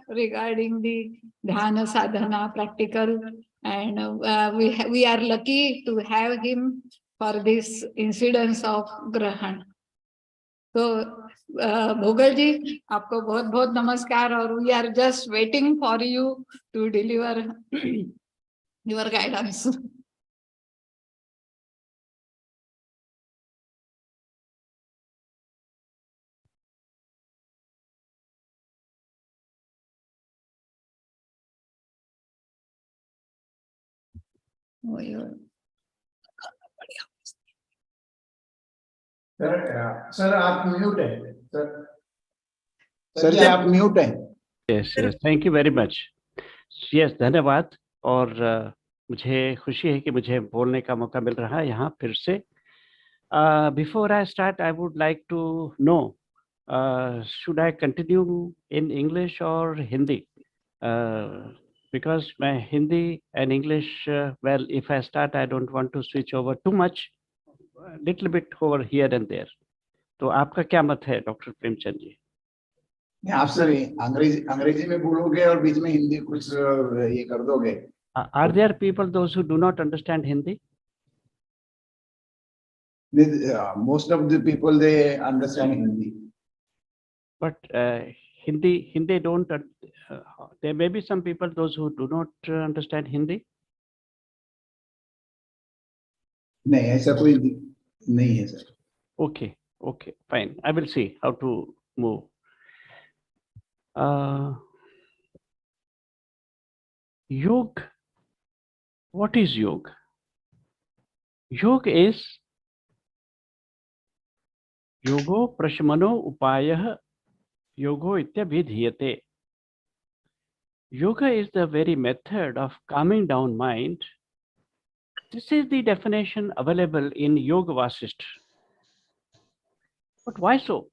regarding the dhyana sadhana practical, and we are lucky to have him for this incidence of grahan. तो भोगल जी, आपको बहुत बहुत नमस्कार, और we are just waiting for you to deliver your guidance. Sir आप mute है sir ji आप mute है. Yes yes, thank you very much. Yes, धन्यवाद. और मुझे खुशी है कि मुझे बोलने का मौका मिल रहा है यहाँ फिर से. Before I start, I would like to know, should I continue in English और Hindi? Because my Hindi and English, well, if I start, I don't want to switch over too much, little bit over here and there. तो आपका क्या मत है doctor Premchand ji? आप sir अंग्रेजी में बोलोगे और बीच में हिंदी कुछ ये कर दोगे? Are there people those who do not understand Hindi? Most of the people, they understand Hindi. But Hindi don't. There may be some people those who do not understand Hindi. नहीं, ऐसा कोई नहीं है sir. Okay, okay, fine. I will see how to move. Yog. What is yoga? Yoga is yogo prashmano upayah yogo ityabhidhiyate. Yoga is the very method of calming down mind. This is the definition available in Yoga Vasishtha. But why so?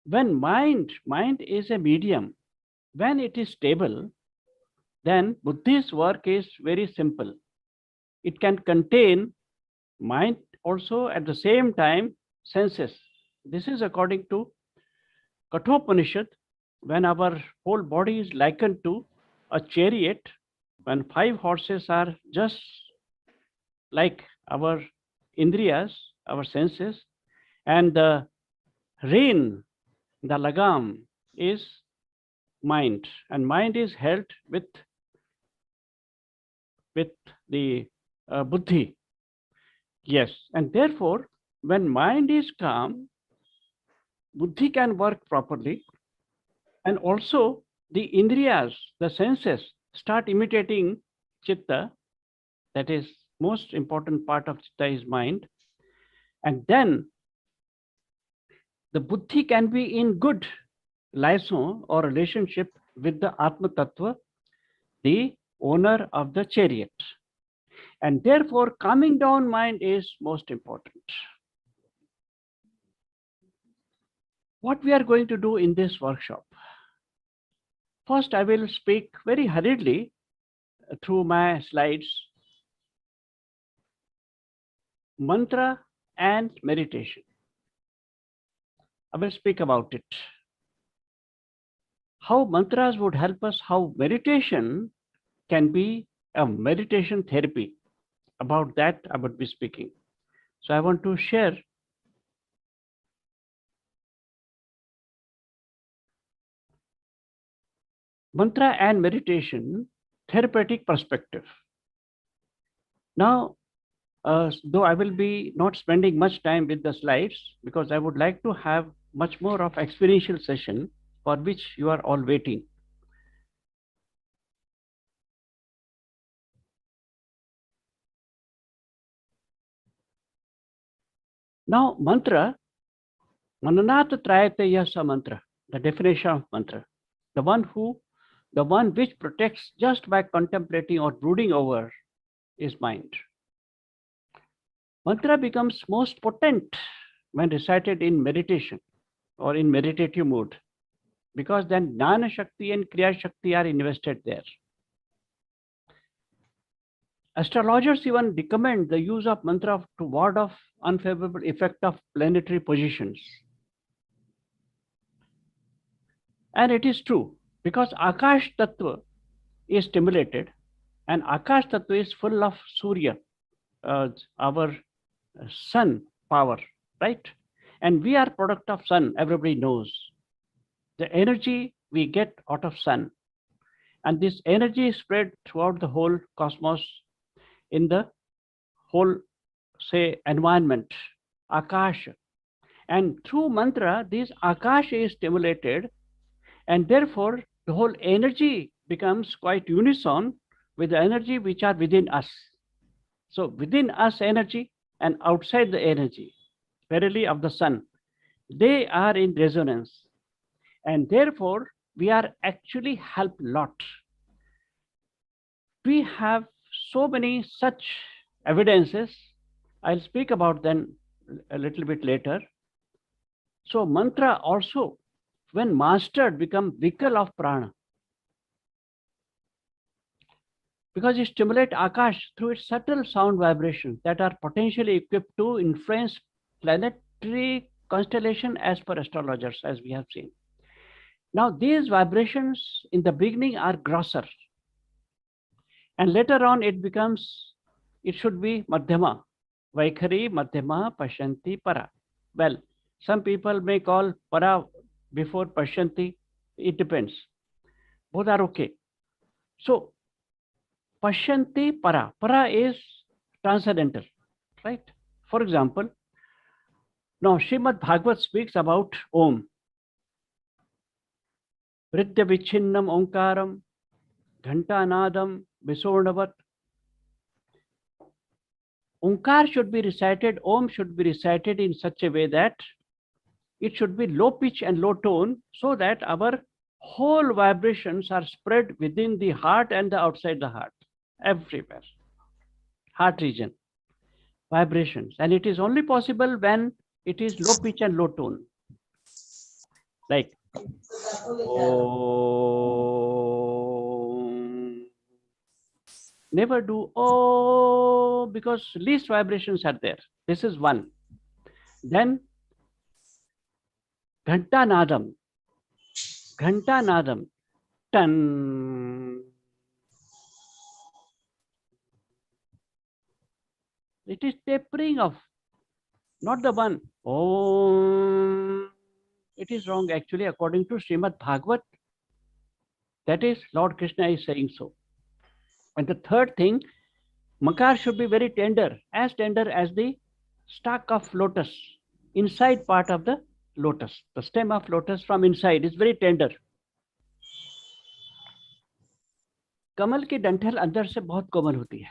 When mind is a medium, when it is stable, then Buddhi's work is very simple. It can contain mind also, at the same time senses. This is according to Kathopanishad, when our whole body is likened to a chariot, when 5 horses are just like our indriyas, our senses, and the rein, the lagam, is mind, and mind is held with the buddhi. Yes, and therefore, when mind is calm, buddhi can work properly, and also the indriyas, the senses, start imitating chitta. That is most important part of chitta is mind, and then the buddhi can be in good liaison or relationship with the Atma Tattva, the owner of the chariot. And therefore, calming down mind is most important. What we are going to do in this workshop? First, I will speak very hurriedly through my slides. Mantra and meditation. I will speak about it. How mantras would help us, how meditation can be a meditation therapy. About that, I would be speaking. So I want to share mantra and meditation therapeutic perspective. Now, though I will be not spending much time with the slides, because I would like to have much more of experiential session for which you are all waiting. Now, mantra, mananat trayate yasa mantra, the definition of mantra, the one which protects just by contemplating or brooding over is mind. Mantra becomes most potent when recited in meditation or in meditative mood, because then Jnana Shakti and Kriya Shakti are invested there. Astrologers even recommend the use of mantra to ward off unfavorable effect of planetary positions. And it is true because Akash Tattva is stimulated, and Akash Tattva is full of Surya, our sun power, right? And we are product of sun, everybody knows. The energy we get out of sun. And this energy is spread throughout the whole cosmos in the whole, say, environment, Akash. And through mantra, this Akash is stimulated, and therefore the whole energy becomes quite unison with the energy which are within us. So within us energy and outside the energy, verily of the sun, they are in resonance. And therefore, we are actually helped a lot. We have so many such evidences. I'll speak about them a little bit later. So mantra also, when mastered, become vehicle of prana. Because it stimulates Akash through its subtle sound vibrations that are potentially equipped to influence planetary constellation as per astrologers, as we have seen. Now, these vibrations in the beginning are grosser. And later on, it should be Madhyama. Vaikhari, Madhyama, Pashyanti, Para. Well, some people may call Para before Pashyanti. It depends. Both are okay. So, Pashyanti, Para. Para is transcendental, right? For example, now Srimad Bhagavat speaks about Om. Vritya Vichinnam Omkaram, Ghantanadam, Visornavat. Omkar should be recited, Om should be recited in such a way that it should be low pitch and low tone, so that our whole vibrations are spread within the heart and the outside the heart, everywhere. Heart region, vibrations. And it is only possible when it is low pitch and low tone. Like, oh, never do oh, because least vibrations are there. This is one. Then Ghantanadam, tan. It is tapering off, not the one. Oh, it is wrong actually according to Srimad Bhagavat. That is, Lord Krishna is saying so. And the third thing, Makar should be very tender as the stalk of lotus, inside part of the lotus. The stem of lotus from inside is very tender. कमल की डंठल अंदर से बहुत कोमल होती है.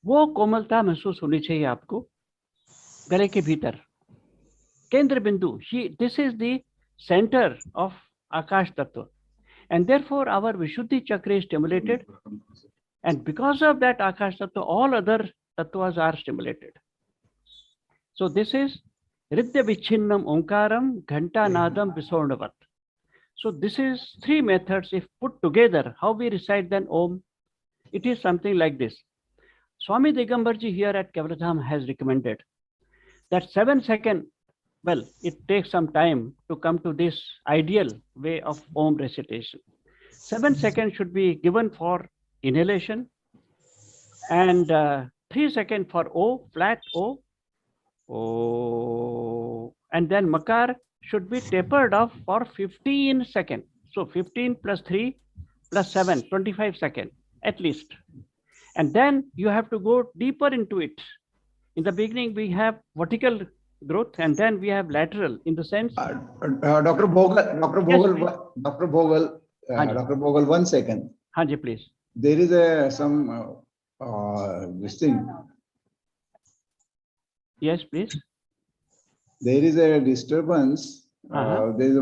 वो कोमलता महसूस होनी चाहिए आपको गले के भीतर. केंद्र बिंदु, this is the center of Akash Tattva. And therefore our Vishuddhi Chakra is stimulated. And because of that Akash Tattva, all other Tattvas are stimulated. So this is Ridya Vichinnam Omkaram Ghanta Nadam Visornavat. So this is three methods. If put together, how we recite then Om, it is something like this. Swami Digambarji here at Kavaladham has recommended that 7 seconds, well, it takes some time to come to this ideal way of Om recitation. 7 seconds should be given for inhalation and 3 seconds for O, flat O, O, and then Makar should be tapered off for 15 seconds. So 15 plus 3 plus 7, 25 seconds at least. And then you have to go deeper into it. In the beginning, we have vertical growth, and then we have lateral in the sense. Dr. Bhogal, Dr. Bhogal, 1 second. Hanji, please. There is this thing. Yes, please. There is a disturbance. There is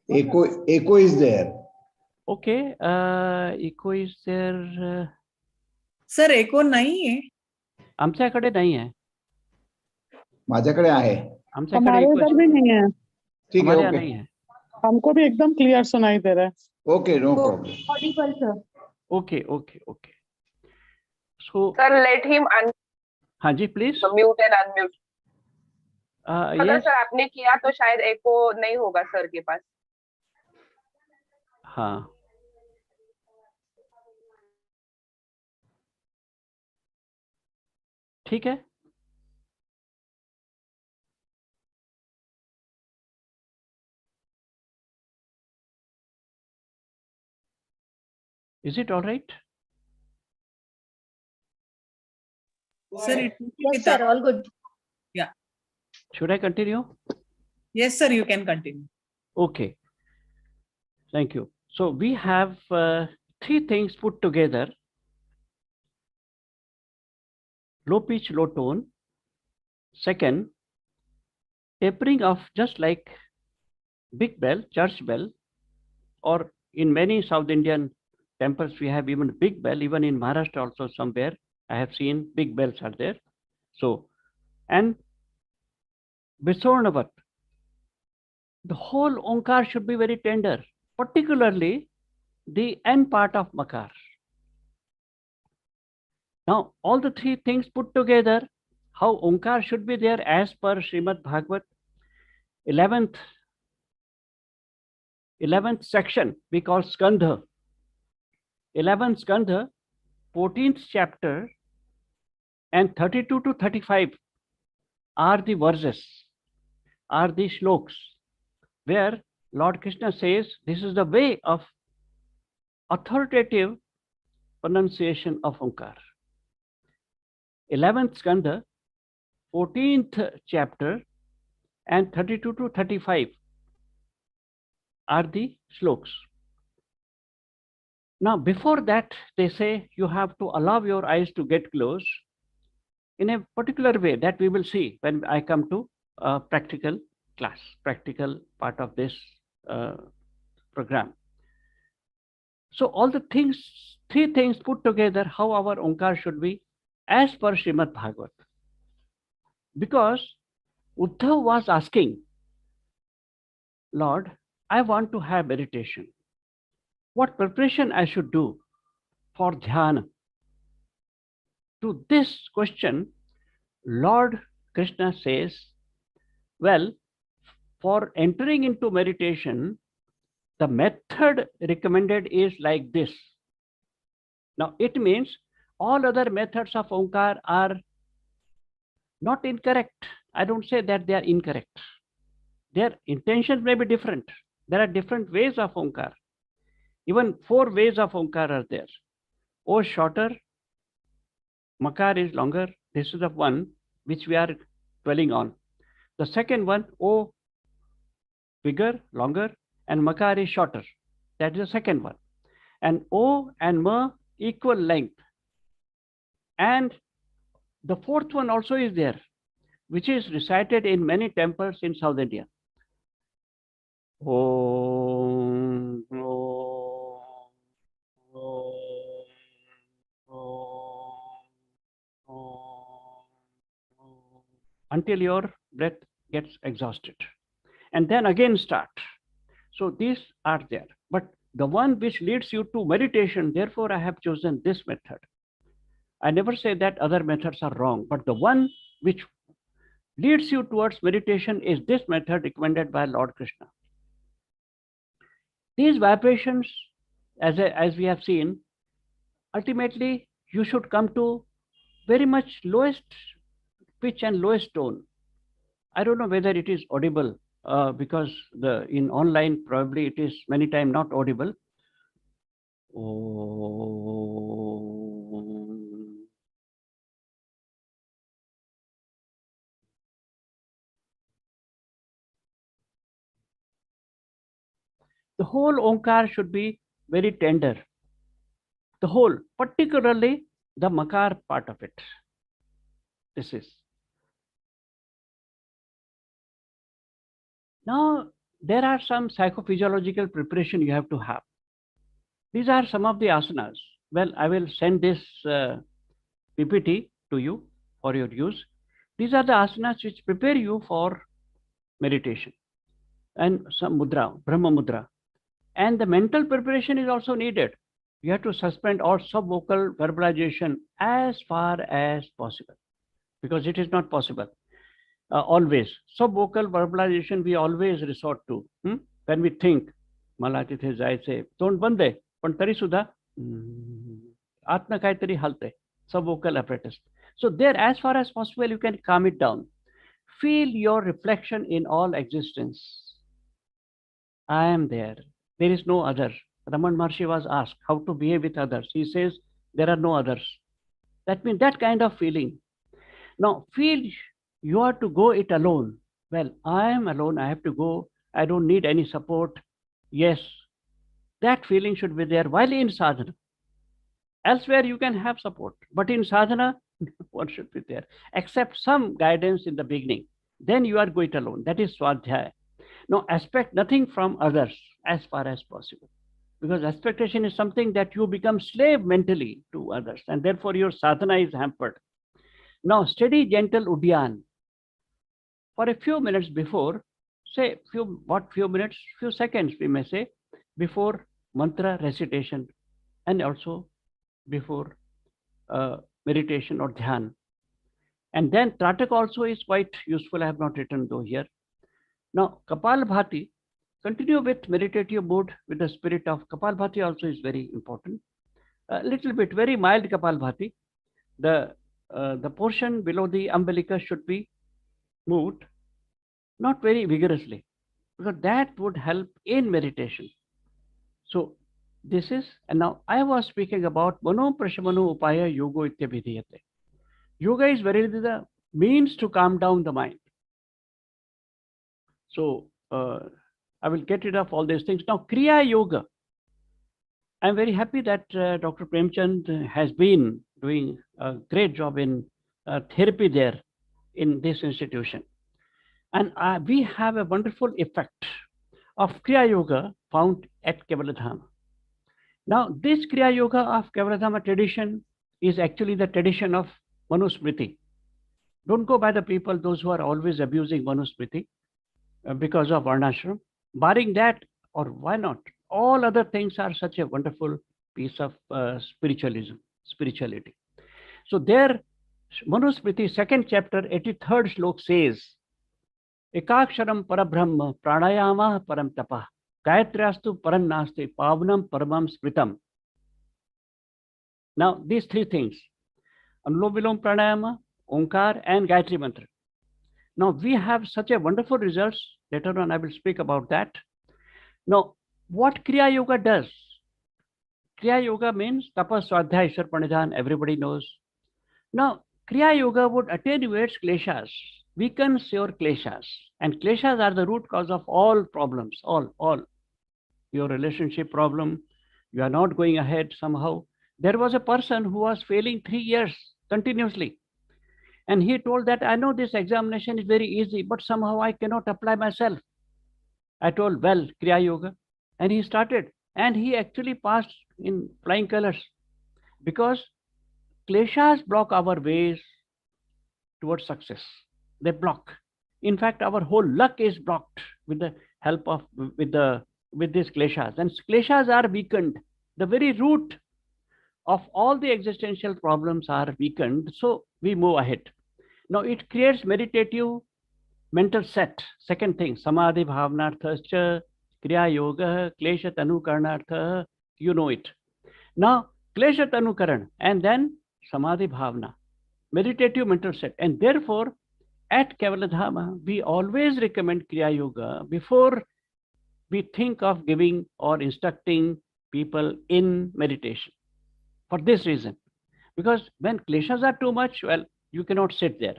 echo is there. Okay, echo is there. Sir echo नाही आहे. आमच्याकडे नाही आहे. माझ्याकडे आहे. आमच्याकडे इधर भी नहीं है. ठीक है, ओके. नहीं है. हमको भी एकदम क्लियर सुनाई दे रहा है. Okay, no problem. Audible, sir. Okay. So, Sir, let him Hanji, please. mute and unmute. अगर Yes, सर आपने किया तो शायद एको नहीं होगा सर के पास. हाँ. ठीक है. Is it all right? Sir, it will be Yes, sir, all good. Should I continue? Yes, sir, you can continue. Okay. Thank you. So we have three things put together: low pitch, low tone. Second, tapering off, just like big bell, church bell, or in many South Indian temples, we have even big bell. Even in Maharashtra also somewhere, I have seen big bells are there. So, and Visornavat, the whole Onkar should be very tender, particularly the end part of Makar. Now, all the three things put together, how Onkar should be there as per Srimad Bhagavad, 11th section, we call Skandha. 11th Skandha, 14th chapter, and 32 to 35 are the verses, are the shloks, where Lord Krishna says this is the way of authoritative pronunciation of Onkar. 11th Skandha, 14th chapter, and 32 to 35 are the shloks. Now, before that, they say you have to allow your eyes to get close in a particular way that we will see when I come to practical class, practical part of this program. So all the things, three things put together, how our Onkar should be as per Srimad Bhagavat. Because Uddhav was asking, Lord, I want to have meditation. What preparation I should do for dhyana? To this question, Lord Krishna says, well, for entering into meditation, the method recommended is like this. Now, it means all other methods of Onkar are not incorrect. I don't say that they are incorrect. Their intentions may be different. There are different ways of Onkar. Even 4 ways of Onkar are there. O shorter, Makar is longer. This is the one which we are dwelling on. The second one, O bigger, longer, and Makar is shorter. That is the second one. And O and Ma equal length. And the fourth one also is there, which is recited in many temples in South India. Om, Om, Om, Om, Om, until your breath gets exhausted. And then again start. So these are there. But the one which leads you to meditation, therefore I have chosen this method. I never say that other methods are wrong, but the one which leads you towards meditation is this method recommended by Lord Krishna. These vibrations, as we have seen, ultimately you should come to very much lowest pitch and lowest tone. I don't know whether it is audible because in online probably it is many times not audible. The whole Onkar should be very tender. The whole, particularly the Makar part of it. This is. Now, there are some psychophysiological preparation you have to have. These are some of the asanas. Well, I will send this PPT to you for your use. These are the asanas which prepare you for meditation and some mudra, Brahma mudra. And the mental preparation is also needed. You have to suspend all subvocal verbalization as far as possible, because it is not possible. always. Subvocal verbalization we always resort to. When we think, मला तिथे जायचंय, तोंड बंद आहे, पण तरी सुद्धा आतनं काहीतरी हलतंय. Subvocal apparatus. So there, as far as possible, you can calm it down. Feel your reflection in all existence. I am there. There is no other. Raman Maharshi was asked how to behave with others. He says, there are no others. That means that kind of feeling. Now, feel you are to go it alone. Well, I am alone. I have to go. I don't need any support. Yes, that feeling should be there while in sadhana. Elsewhere, you can have support. But in sadhana, one should be there. Accept some guidance in the beginning. Then you are going alone. That is swadhyaya. Now, expect nothing from others as far as possible. Because expectation is something that you become slave mentally to others. And therefore, your sadhana is hampered. Now, steady, gentle udyan. For a few minutes before, say, few seconds, we may say, before mantra recitation and also before meditation or dhyan. And then Tratak also is quite useful. I have not written though here. Now, Kapalbhati, continue with meditative mood with the spirit of Kapalbhati also is very important. A little bit, very mild Kapalbhati. The portion below the umbilica should be moved, not very vigorously, because that would help in meditation. So this is, and now I was speaking about Mano Prashamano Upaya Yoga Ityabhidhiyate. Yoga is very the means to calm down the mind. So I will get rid of all these things. Now, Kriya Yoga. I'm very happy that Dr. Premchand has been doing a great job in therapy there in this institution. And we have a wonderful effect of Kriya Yoga found at Kevaladhama. Now, this Kriya Yoga of Kevaladhama tradition is actually the tradition of Manusmriti. Don't go by the people, those who are always abusing Manusmriti because of Varnashram. Barring that, or why not? All other things are such a wonderful piece of spirituality. So there, Manusmriti, 2nd chapter, 83rd slok says, Ekaksharam parabrahma pranayama param tapah gayatriastu param nasti pavanam paramam smritam. Now, these three things, Anulom Vilom Pranayama, Onkar, and Gayatri Mantra. Now, we have such a wonderful results. Later on, I will speak about that. Now, what Kriya Yoga does? Kriya Yoga means Tapas, Swadhyaya, Ishwar Pranidhan, everybody knows. Now, Kriya Yoga would attenuate kleshas, weakens your kleshas. And kleshas are the root cause of all problems, all. Your relationship problem, you are not going ahead somehow. There was a person who was failing 3 years continuously. And he told that, I know this examination is very easy, but somehow I cannot apply myself. I told, well, Kriya Yoga. And he started. And he actually passed in flying colors. Because kleshas block our ways towards success. They block. In fact, our whole luck is blocked with the help of, with these kleshas. And kleshas are weakened. The very root of all the existential problems are weakened. So we move ahead. Now, it creates meditative mental set. Second thing, Samadhi Bhavnarthascha, Kriya Yoga, Klesha Tanu Karnartha, you know it. Now, Klesha Tanu Karan, and then Samadhi Bhavna, meditative mental set. And therefore, at Kevaladhama, we always recommend Kriya Yoga before we think of giving or instructing people in meditation. For this reason, because when kleshas are too much, well, you cannot sit there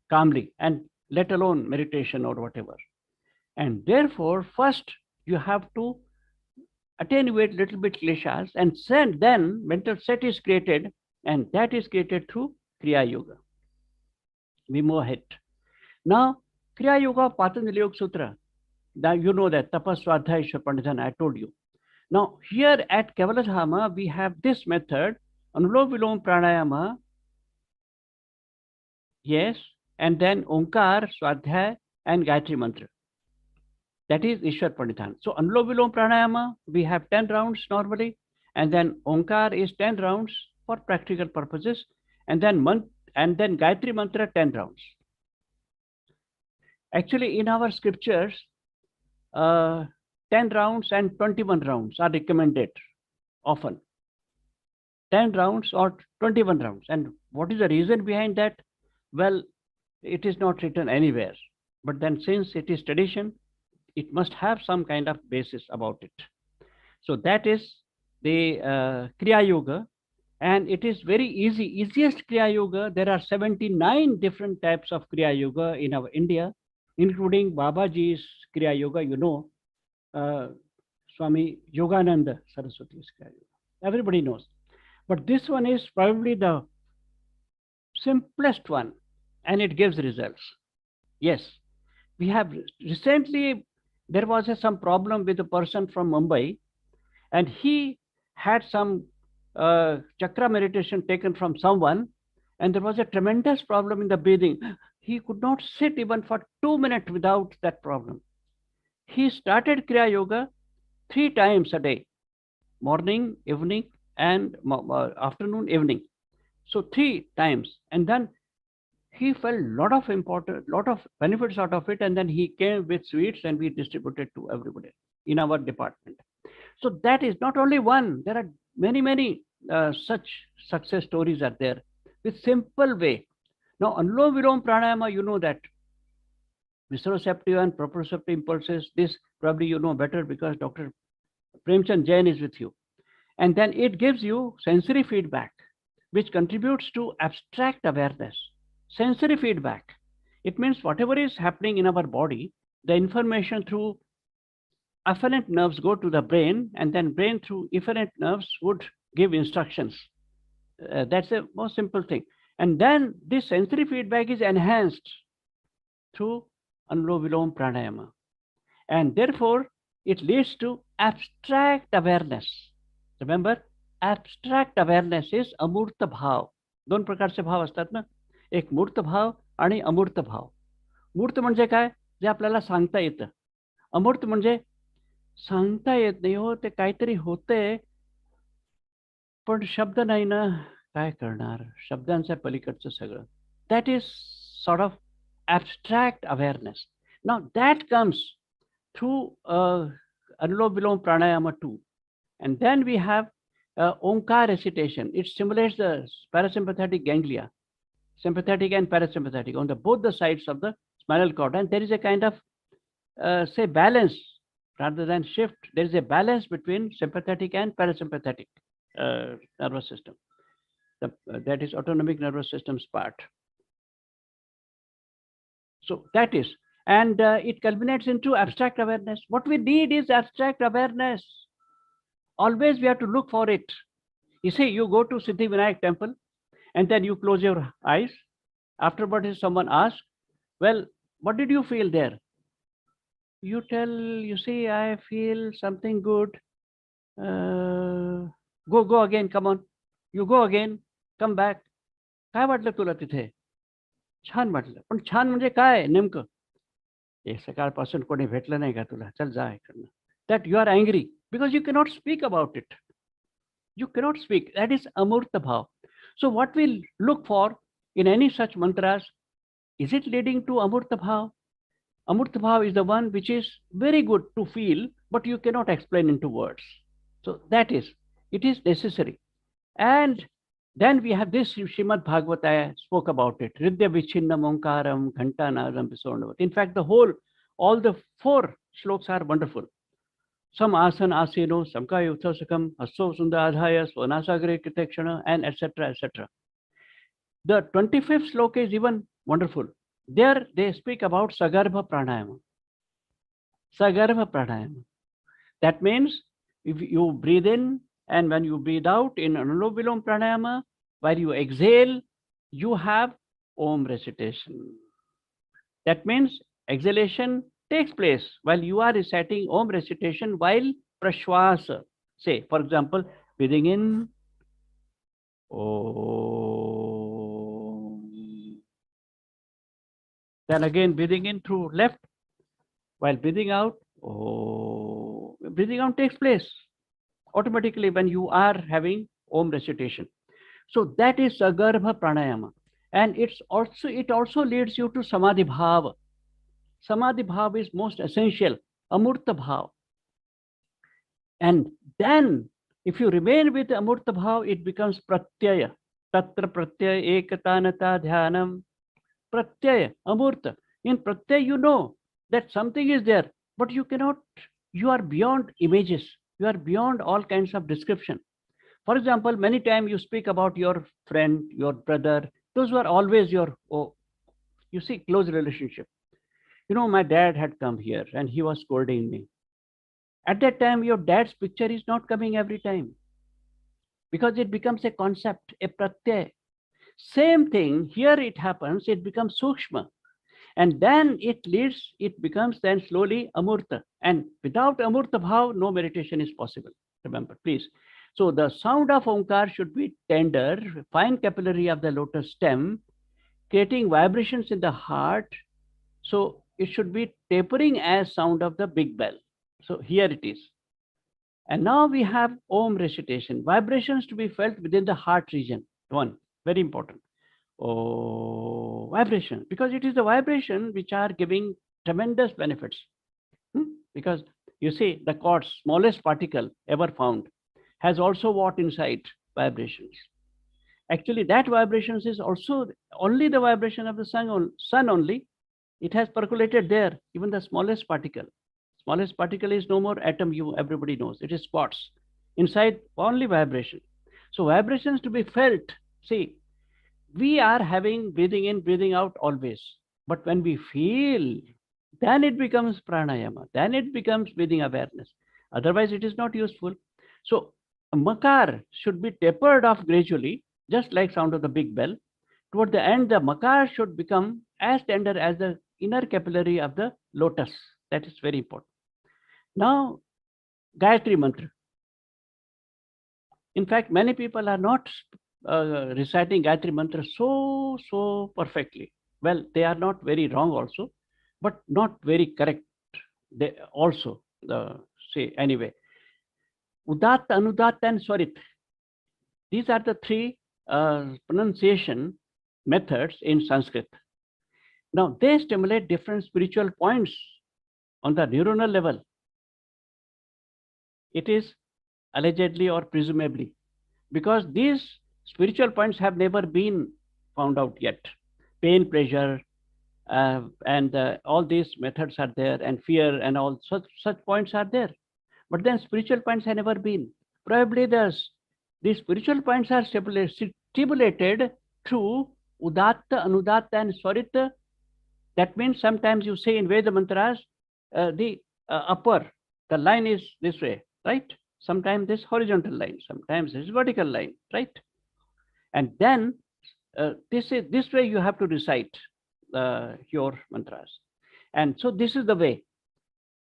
calmly and let alone meditation or whatever. And therefore, first you have to attenuate little bit kleshas, and then mental set is created, and that is created through Kriya Yoga. We move ahead. Now, Kriya Yoga, Patanjali Yoga Sutra. Now you know that Tapas, Swadhyaya, Ishwar Pranidhan, I told you. Now, here at Kevaladhama, we have this method, Anulom Vilom Pranayama, yes, and then Onkar, Swadhyaya, and Gayatri Mantra. That is Ishwar Pranidhan. So, Anulom Vilom Pranayama, we have 10 rounds normally, and then Onkar is 10 rounds for practical purposes, and then Gayatri Mantra 10 rounds. Actually, in our scriptures, 10 rounds and 21 rounds are recommended often. 10 rounds or 21 rounds. And what is the reason behind that? Well, it is not written anywhere. But then since it is tradition, it must have some kind of basis about it. So that is the Kriya Yoga. And it is very easy, easiest Kriya Yoga. There are 79 different types of Kriya Yoga in our India, including Babaji's Kriya Yoga, you know, Swami Yogananda Saraswati's Kriya Yoga. Everybody knows. But this one is probably the simplest one, and it gives results. Yes, we have recently, there was some problem with a person from Mumbai, and he had some chakra meditation taken from someone, and there was a tremendous problem in the breathing. He could not sit even for 2 minutes without that problem. He started Kriya Yoga 3 times a day, morning, evening, and afternoon, evening. So 3 times, and then he felt lot of benefits out of it, and then he came with sweets and we distributed to everybody in our department. So that is not only one, there are many such success stories are there with simple way. Now, Anulom Vilom Pranayama, you know that visceroceptive and proprioceptive impulses, this probably you know better because Dr. Premchand Jain is with you. And then it gives you sensory feedback, which contributes to abstract awareness. Sensory feedback. It means whatever is happening in our body, the information through afferent nerves go to the brain, and then brain through efferent nerves would give instructions. That's the most simple thing. And then this sensory feedback is enhanced through Anulom Vilom Pranayama. And therefore, it leads to abstract awareness. Remember, abstract awareness is amurta bhav. दोन प्रकारचे भाव असतात ना, एक मूर्त भाव आणि अमूर्त भाव. मूर्त म्हणजे काय, जे आपल्याला सांगता येतं. अमूर्त म्हणजे सांगता येत नाही हो, ते काहीतरी होतंय पण शब्द नाही ना, काय करणार, शब्दांच्या पलीकडचं सगळं. That is sort of abstract awareness. Now that comes through Anulom Vilom Pranayama too. And then we have Omkar recitation. It stimulates the parasympathetic ganglia, sympathetic and parasympathetic on both the sides of the spinal cord. And there is a kind of, say, balance rather than shift. There is a balance between sympathetic and parasympathetic nervous system. That is autonomic nervous system's part. So that is, and it culminates into abstract awareness. What we need is abstract awareness. Always we have to look for it. You see, you go to Siddhivinayak temple and then you close your eyes. Afterwards, someone asks, well, what did you feel there? You tell, you see, I feel something good. Go again, come on. You go again, come back. काय वाटलं तुला तिथे? छान वाटलं. पण छान म्हणजे काय नेमकं? एक सकाळपासून कोणी भेटलं नाही का तुला? चल जा इकडनं. That you are angry because you cannot speak about it. You cannot speak. That is amurta bhav. So what we look for in any such mantras, is it leading to amurta bhav? Amurta bhav is the one which is very good to feel, but you cannot explain into words. So that is, it is necessary. And then we have this Srimad Bhagavata, I spoke about it. Hridya Vichinnam Omkaram Ghantanadam Visondavat. In fact, all the 4 shlokas are wonderful. Some asan asino, samkaya uthasakam, asso sundadhaya, swanasagre kitekshana, and etc. etc. The 25th shloka is even wonderful. There they speak about Sagarbha Pranayama. Sagarbha Pranayama. That means if you breathe in and when you breathe out in Anulom Vilom Pranayama, while you exhale, you have Om recitation. That means exhalation takes place while you are reciting Om recitation while prashwasa. Say, for example, breathing in, Om. Then again breathing in through left, while breathing out, Om. Breathing out takes place automatically when you are having Om recitation. So that is Sagarbha Pranayama. And it also leads you to Samadhi Bhava. Samadhi bhav is most essential, amurta bhav. And then if you remain with amurta bhav, it becomes pratyaya. Tatra pratyaya ekatanata dhyanam. Pratyaya, amurta. In pratyaya, you know that something is there, but you cannot, you are beyond images. You are beyond all kinds of description. For example, many times you speak about your friend, your brother, those who are always your, you see, close relationship. You know, my dad had come here and he was scolding me. At that time, your dad's picture is not coming every time because it becomes a concept, a pratyaya. Same thing, here it happens, it becomes sukshma. And then it leads, it becomes then slowly amurta. And without amurta bhav, no meditation is possible. Remember, please. So the sound of Omkar should be tender, fine capillary of the lotus stem, creating vibrations in the heart. So it should be tapering as sound of the big bell. So here it is. And now we have Om recitation, vibrations to be felt within the heart region. One, very important. Oh, vibration, because it is the vibration which are giving tremendous benefits. Because you see, the quartz, smallest particle ever found, has also what inside? Vibrations. Actually, that vibrations is also only the vibration of the sun only. It has percolated there, even the smallest particle. Smallest particle is no more atom, everybody knows. It is quartz. Inside, only vibration. So vibrations to be felt, see, we are having breathing in, breathing out always. But when we feel, then it becomes pranayama. Then it becomes breathing awareness. Otherwise, it is not useful. So makar should be tapered off gradually, just like sound of the big bell. Toward the end, the makar should become as tender as the inner capillary of the lotus. That is very important. Now, Gayatri Mantra. In fact, many people are not reciting Gayatri Mantra so perfectly. Well, they are not very wrong also, but not very correct. They also, say anyway. Udatta, Anudatta and Swarit. These are the three pronunciation methods in Sanskrit. Now, they stimulate different spiritual points on the neuronal level. It is allegedly or presumably, because these spiritual points have never been found out yet. Pain, pleasure, and all these methods are there, and fear and all such points are there. But then spiritual points have never been. Probably these spiritual points are stimulated through Udatta, Anudatta and Swarita. That means sometimes you say in Veda mantras, the upper, the line is this way, right? Sometimes this horizontal line, sometimes this vertical line, right? And then this way you have to recite your mantras. And so this is the way.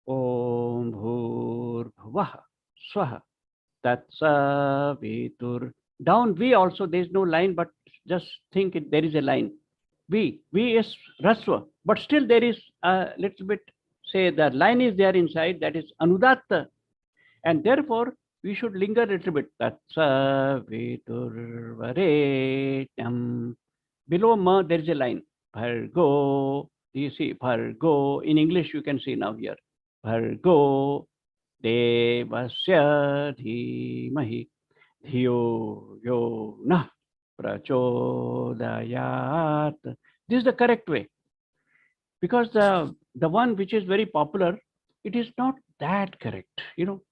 Om Bhur Bhuvaha Swaha Tat Savitur. Down V also there is no line, but just think there is a line. V is Raswa, but still there is a little bit, say the line is there inside, that is Anudatta. And therefore, we should linger a little bit. Tat Savitur Varenyam. Below Ma, there is a line. Bhargo. You see, Bhargo. In English, you can see now here. Bhargo Devasya Dhimahi Dhiyo Yo Nah Prachodayat. This is the correct way. Because the one which is very popular, it is not that correct.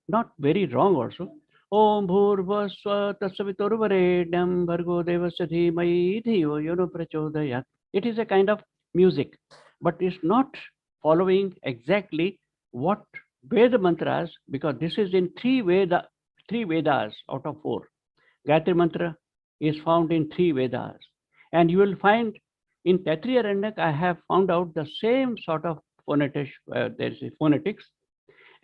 Not very wrong also. Om Bhurvasva Tatsaviturvarenyam Bhargo Devasya Dhimahi Dhiyo Yo Nah Prachodayat. It is a kind of music, but it's not following exactly what Veda mantras, because this is in three Vedas out of 4. Gayatri Mantra is found in 3 Vedas. And you will find in Taittiriya Aranyak, I have found out the same sort of phonetics,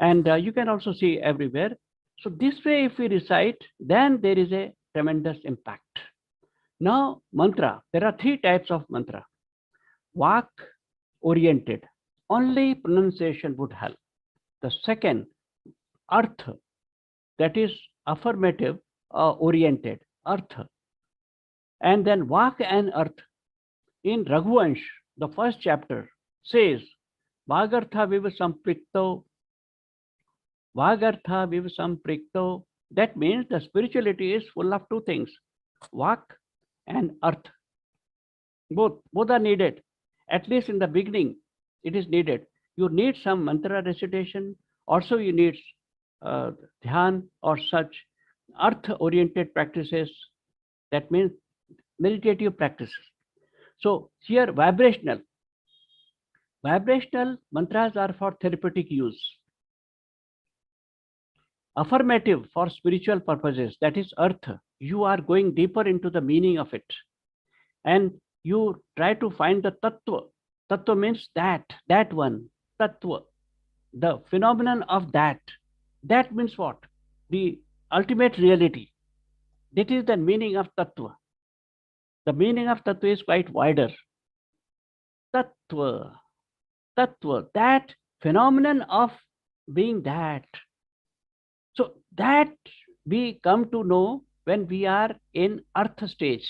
and you can also see everywhere. So this way, if we recite, then there is a tremendous impact. Now, mantra, there are 3 types of mantra. Vak oriented, only pronunciation would help. The second, artha, that is affirmative oriented, artha. And then Vak and Arth. In Raghuvansh, the first chapter says Vagartha viv samprikto. Vagartha viv samprikto. That means the spirituality is full of two things, Vak and earth. Both are needed. At least in the beginning, it is needed. You need some mantra recitation. Also, you need dhyan or such earth-oriented practices. That means meditative practices. So here, vibrational mantras are for therapeutic use. Affirmative for spiritual purposes, that is earth. You are going deeper into the meaning of it. And you try to find the tattva. Tattva means that one, tattva, the phenomenon of that. That means what? The ultimate reality. That is the meaning of tattva. The meaning of tattva is quite wider. Tattva, that phenomenon of being that. So that we come to know when we are in earth stage,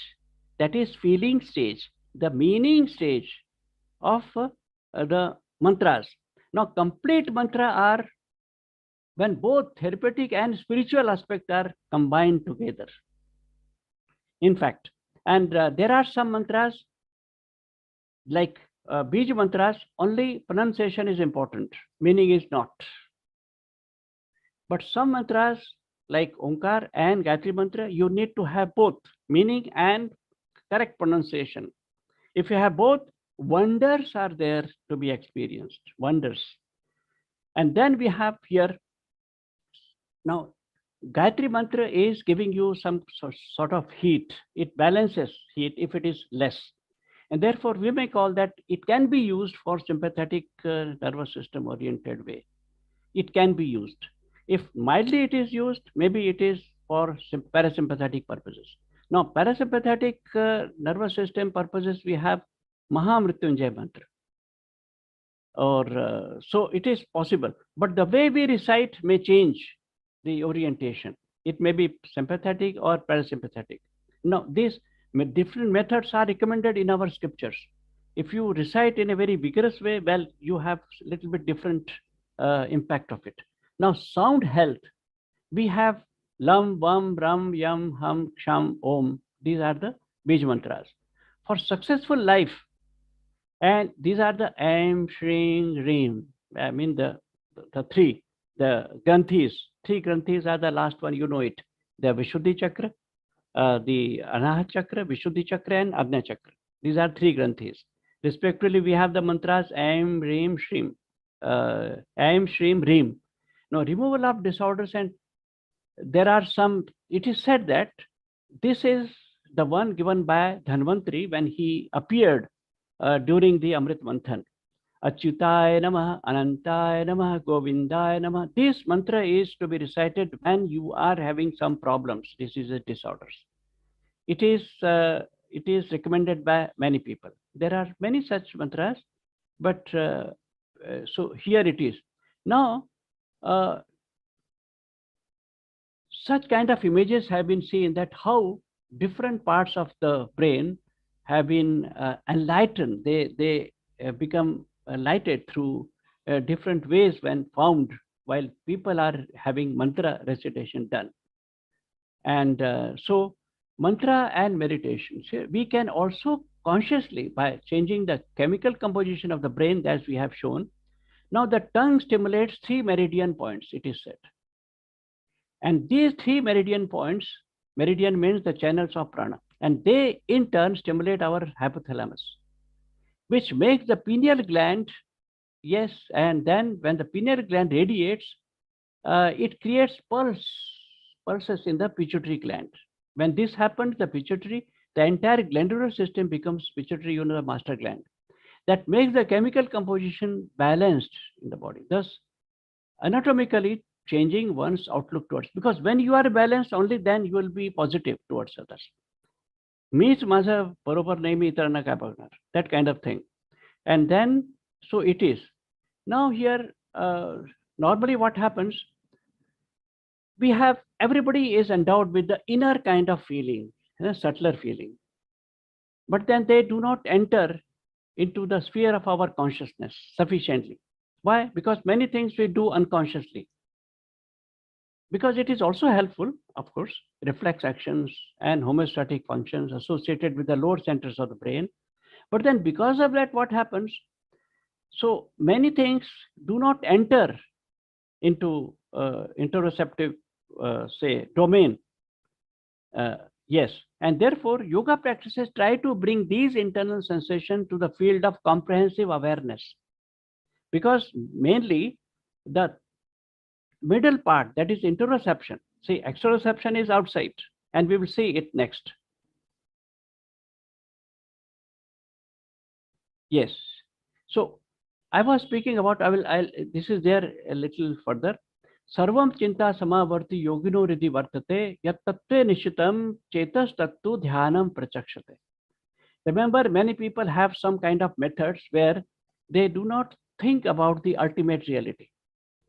that is feeling stage, the meaning stage of the mantras. Now, complete mantra are when both therapeutic and spiritual aspects are combined together. In fact, and there are some mantras like Bij mantras, only pronunciation is important, meaning is not. But some mantras like Omkar and Gayatri mantra, you need to have both meaning and correct pronunciation. If you have both, wonders are there to be experienced, wonders. And then we have here, now Gayatri mantra is giving you some sort of heat. It balances heat if it is less. And therefore we may call that it can be used for sympathetic nervous system oriented way. It can be used. If mildly it is used, maybe it is for parasympathetic purposes. Now, parasympathetic nervous system purposes, we have Mahamrityunjay mantra. Or so it is possible. But the way we recite may change the orientation. It may be sympathetic or parasympathetic. Now, these different methods are recommended in our scriptures. If you recite in a very vigorous way, well, you have a little bit different impact of it. Now, sound health, we have Lam, Vam, Ram, Yam, Ham, Ksham, Om. These are the Bij mantras. For successful life, and these are the Aim, Shring, Reem. I mean the three, the Granthis. Three Granthis are the last one, you know it. The Vishuddhi Chakra, the Anahat Chakra, Vishuddhi Chakra, and Ajna Chakra. These are three Granthis. Respectively, we have the mantras Aim, Reem, Shrim. Aim, Shrim, Reem. Now, removal of disorders, and there are some, it is said that this is the one given by Dhanvantari when he appeared during the Amrit Manthan. Achyutaya Namah, Anantaya Namah, Govindaya Namah. This mantra is to be recited when you are having some problems, diseases, disorders. It is recommended by many people. There are many such mantras, but so here it is. Now, such kind of images have been seen, that how different parts of the brain have been enlightened. They become lighted through different ways when found while people are having mantra recitation done. And so mantra and meditation, we can also consciously, by changing the chemical composition of the brain as we have shown. Now the tongue stimulates 3 meridian points, it is said. And these 3 meridian points, meridian means the channels of prana, and they in turn stimulate our hypothalamus, which makes the pineal gland, yes, and then when the pineal gland radiates, it creates pulses in the pituitary gland. When this happens, the pituitary, the entire glandular system becomes pituitary, the master gland. That makes the chemical composition balanced in the body, thus anatomically changing one's outlook towards, because when you are balanced, only then you will be positive towards others. Means maza barobar nahi mi tarna ka bagnar, that kind of thing. And then, so it is. Now here, normally what happens, we have, everybody is endowed with the inner kind of feeling, subtler feeling. But then they do not enter into the sphere of our consciousness sufficiently. Why? Because many things we do unconsciously. Because it is also helpful, of course, reflex actions and homeostatic functions associated with the lower centers of the brain. But then because of that, what happens? So many things do not enter into interoceptive, say, domain. Yes, and therefore yoga practices try to bring these internal sensations to the field of comprehensive awareness. Because mainly the middle part, that is interoception. See, exteroception is outside, and we will see it next. Yes. So I was speaking about, this is there a little further. Sarvam chinta samavarti yogino riddhi vartate yat tattve nishitam chetas tattu dhyanam prachakshate. Remember, many people have some kind of methods where they do not think about the ultimate reality.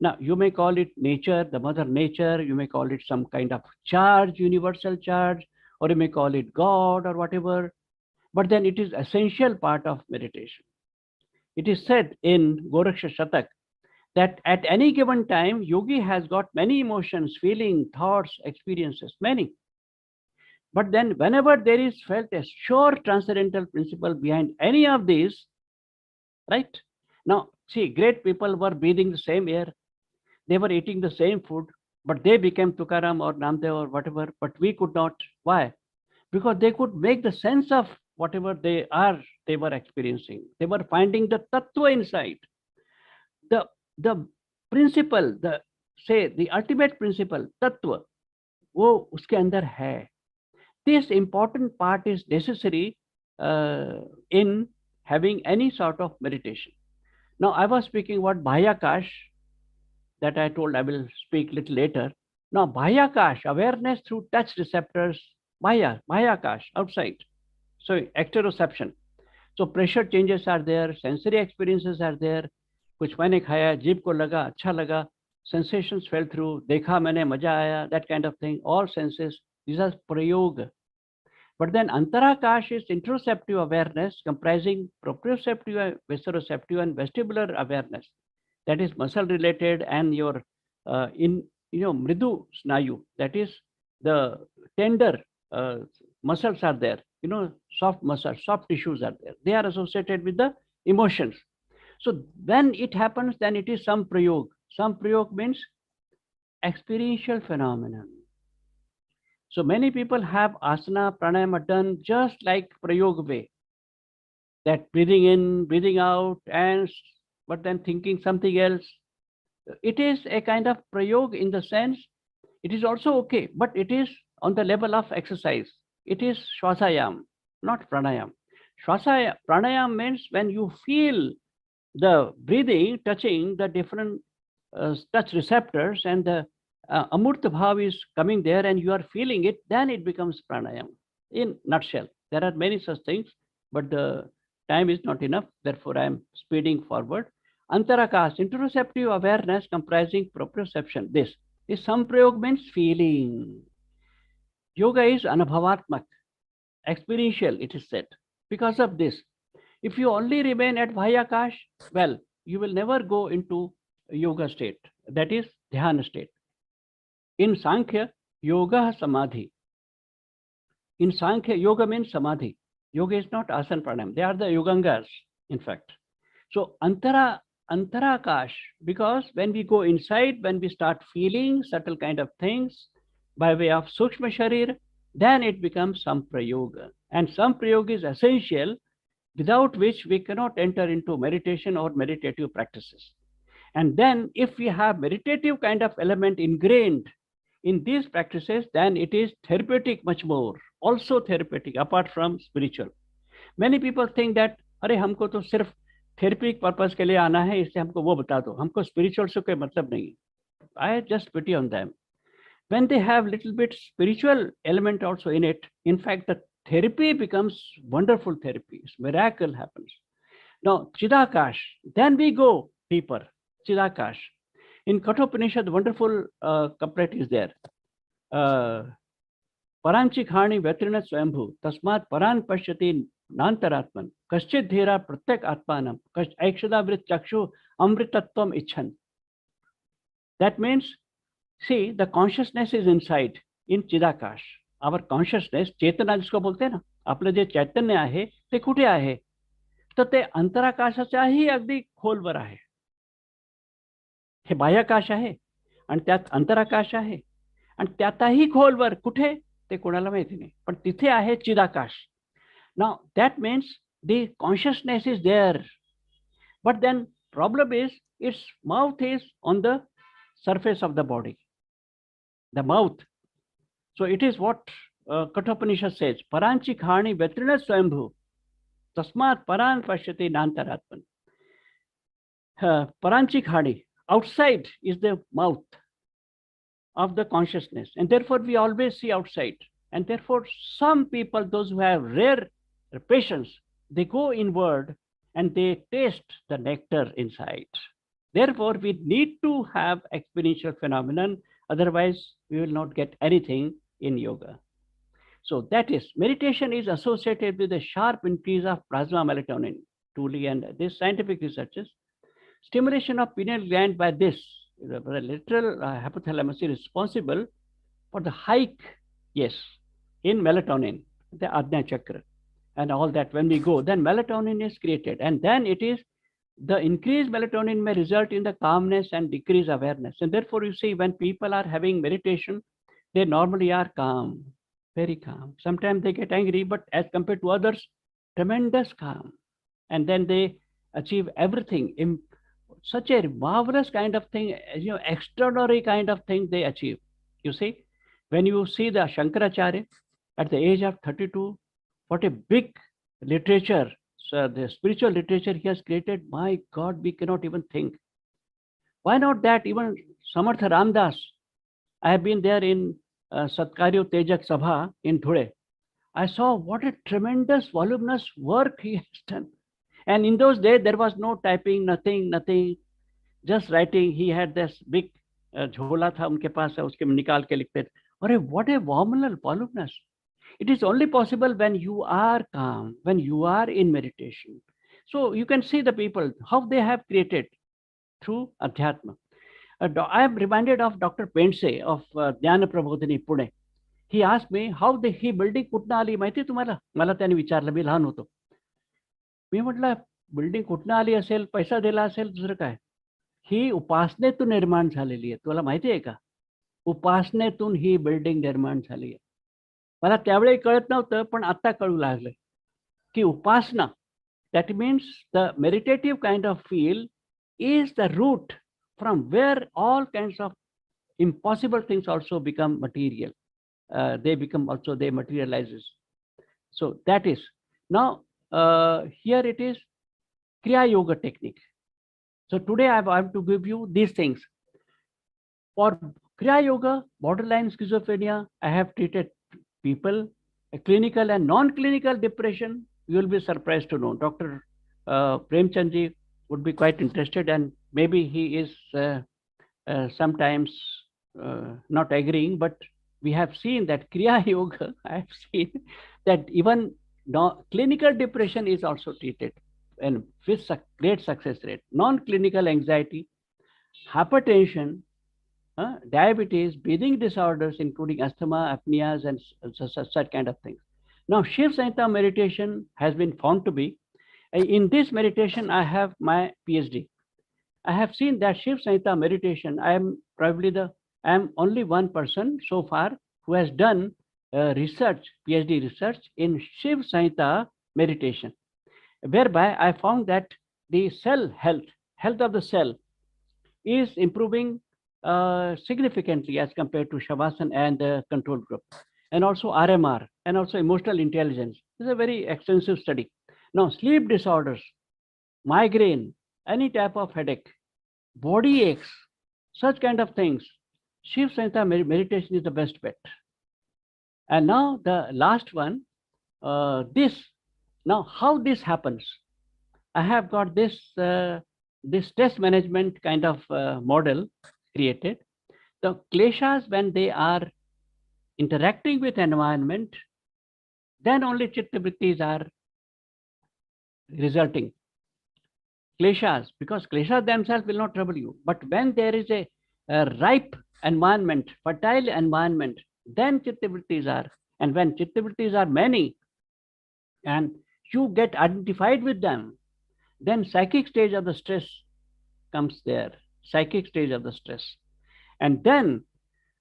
Now, you may call it nature, the mother nature, you may call it some kind of charge, universal charge, or you may call it God or whatever, but then it is essential part of meditation. It is said in Goraksha Shatak that at any given time, yogi has got many emotions, feelings, thoughts, experiences, many. But then whenever there is felt a sure transcendental principle behind any of these, right? Now, see, great people were breathing the same air, they were eating the same food, but they became Tukaram or Namdev or whatever, but we could not. Why? Because they could make the sense of whatever they were experiencing. They were finding the tattva inside. The principle, the ultimate principle, tattva, wo uske andar hai. This important part is necessary in having any sort of meditation. Now, I was speaking about Bhahyakash, that I told I will speak little later. Now, Bhahyakash, awareness through touch receptors, Bhahyakash, outside. So, exteroception. So, pressure changes are there, sensory experiences are there. कुछ मैंने खाया, जीभ को लगा, अच्छा लगा, sensations fell through, देखा मैंने, मजा आया, that kind of thing, all senses, these are prayog. But then Antarakash is interoceptive awareness comprising proprioceptive, visceroceptive, and vestibular awareness. That is muscle related, and your mridu snayu, that is the tender muscles are there, soft muscles, soft tissues are there. They are associated with the emotions. So when it happens, then it is samprayog. Samprayog means experiential phenomenon. So many people have asana, pranayama done just like prayog way. That breathing in, breathing out, but then thinking something else. It is a kind of prayog in the sense, it is also okay, but it is on the level of exercise. It is shwasayam, not pranayam. Pranayam means when you feel the breathing touching the different touch receptors, and the amurta bhav is coming there and you are feeling it, then it becomes pranayam. In nutshell, there are many such things, but the time is not enough, therefore I am speeding forward. Antarakash, interoceptive awareness comprising proprioception. This is samprayog means feeling. Yoga is anubhavatmak, experiential, it is said. Because of this, if you only remain at Bhahyakash, well, you will never go into yoga state, that is dhyana state. In Sankhya, yoga samadhi. In Sankhya, yoga means samadhi. Yoga is not asana pranayam. They are the yogangas, in fact. So Antarakash, because when we go inside, when we start feeling subtle kind of things by way of Sukshma Sharir, then it becomes Samprayoga. And Samprayoga is essential, without which we cannot enter into meditation or meditative practices. And then if we have meditative kind of element ingrained in these practices, then it is therapeutic much more, also therapeutic apart from spiritual. Many people think that, अरे हमको तो सिर्फ therapeutic purpose के लिए आना है, इसलिए हमको वो बता दो, हमको spiritual से कोई मतलब नहीं. I just pity on them. When they have little bit spiritual element also in it, in fact, the therapy becomes wonderful therapy. Miracle happens. Now, Chidakash, then we go deeper. Chidakash. In Kathopanishad, wonderful couplet is there. Paranchi khani vetrinat swambhu, tasmat paran pashyati nantaratman, kaschit dhira pratyak atmanam, aikshada vrit chakshu amritatvam ichan. That means, see, the consciousness is inside in Chidakash. Our consciousness, चेतना जिसको बोलते हैं ना, आपलं जे चैतन्य आहे ते कुठे आहे? तर ते अंतराकाशाच्याही अगदी खोलवर आहे. हे बाह्याकाश आहे आणि त्यात अंतराकाश आहे आणि त्यातही खोलवर कुठे ते कोणाला माहिती नाही, पण तिथे आहे चिदाकाश. Now that means the consciousness is there, but then problem is its mouth is on the surface of the body, the mouth. So it is what Kathopanishad says, Paranchi khani vetrina swambhu tasmat paran pashyati nantaratman. Paranchi khani, outside is the mouth of the consciousness, and therefore we always see outside. And therefore some people, those who have rare patience, they go inward and they taste the nectar inside. Therefore we need to have experiential phenomenon, otherwise we will not get anything in yoga. So that is, meditation is associated with a sharp increase of plasma melatonin, truly, and this scientific researches. Stimulation of pineal gland by this, the lateral hypothalamus is responsible for the hike, yes, in melatonin, the Ajna Chakra, and all that. When we go, then melatonin is created, and then it is the increased melatonin may result in the calmness and decreased awareness. And therefore, you see, when people are having meditation, they normally are calm, very calm. Sometimes they get angry, but as compared to others, tremendous calm. And then they achieve everything in such a marvelous kind of thing, extraordinary kind of thing they achieve. You see, when you see the Shankaracharya at the age of 32, what a big literature, so the spiritual literature he has created, my God, we cannot even think. Why not that? Even Samartha Ramdas, I have been there in Satkaryo Tejak Sabha in Thule. I saw what a tremendous, voluminous work he has done. And in those days, there was no typing, nothing, just writing. He had this big jhola tha unke paas, uske mein nikal ke likhte. Arey, what a voluminous. It is only possible when you are calm, when you are in meditation. So you can see the people, how they have created through Adhyatma. I am reminded of Dr. Pendse of Jnana Prabodhini, Pune. He asked me how he building कुठनं आली माहिती तुम्हाला? मला त्याने विचारलं, मी लहान होतो. मी म्हटलं बिल्डिंग कुठनं आली असेल, पैसा दिला असेल, दुसरं काय? ही उपासनेतून निर्माण झालेली आहे. तुला माहिती आहे का? उपासनेतून ही बिल्डिंग निर्माण झाली आहे. मला त्यावेळी कळत नव्हतं, पण आता कळू लागलं की उपासना, that means the meditative kind of feel is the root from where all kinds of impossible things also become material. They become also, they materializes. So that is, now here it is Kriya Yoga technique. So today I have to give you these things. For Kriya Yoga, borderline schizophrenia, I have treated people, a clinical and non-clinical depression. You will be surprised to know. Dr. Premchandji would be quite interested, and maybe he is sometimes not agreeing, but we have seen that Kriya Yoga, I have seen that even clinical depression is also treated and with great success rate. Non-clinical anxiety, hypertension, diabetes, breathing disorders, including asthma, apneas, and such kind of things. Now, Shiv Samhita meditation has been found to be, in this meditation, I have my PhD. I have seen that Shiv Samhita meditation, I am only one person so far who has done research, PhD research in Shiv Samhita meditation, whereby I found that the cell health of the cell is improving significantly as compared to Shavasana and the control group, and also RMR, and also emotional intelligence. This is a very extensive study. Now, sleep disorders, migraine, any type of headache, body aches, such kind of things, Shiv Samhita meditation is the best bet. And now the last one, now how this happens? I have got this stress management kind of model created. The kleshas, when they are interacting with environment, then only chitta vrittis are resulting. kleshas, because kleshas themselves will not trouble you. But when there is a ripe environment, fertile environment, then chittavrittis are. And when chittavrittis are many and you get identified with them, then psychic stage of the stress comes there, psychic stage of the stress. And then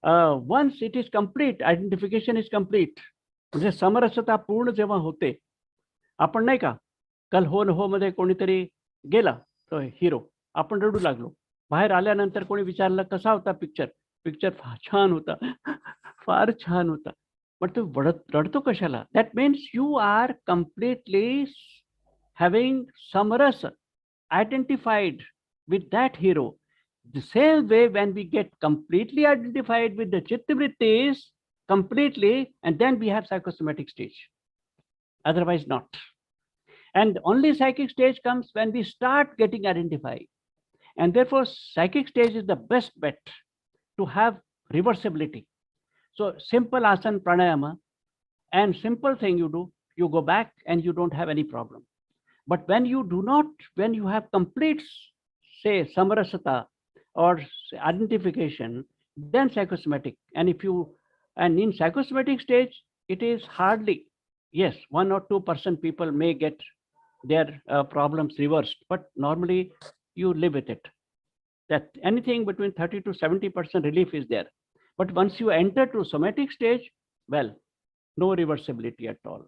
once it is complete, identification is complete, म्हणजे समरसता पूर्ण जेव्हा होते, आपण नाही का कल हो न हो मध्ये कोणीतरी गेला तो हिरो, आपण रडू लागलो, बाहेर आल्यानंतर कोणी विचारलं कसा होता पिक्चर, पिक्चर फार छान होता, फार छान होता, पण तू रडतो कशाला? That means you are completely having samarasa identified with that hero. The same way, when we get completely identified with the chittavrittis completely, and then we have psychosomatic stage, otherwise not. And only psychic stage comes when we start getting identified. And therefore, psychic stage is the best bet to have reversibility. So simple asana pranayama and simple thing you do, you go back and you don't have any problem. But when you do not, when you have complete, say, samarasata or identification, then psychosomatic. And if you, and in psychosomatic stage, it is hardly, yes, 1 or 2% people may get their problems reversed, but normally you live with it. That anything between 30 to 70% relief is there. But once you enter to somatic stage, well, no reversibility at all.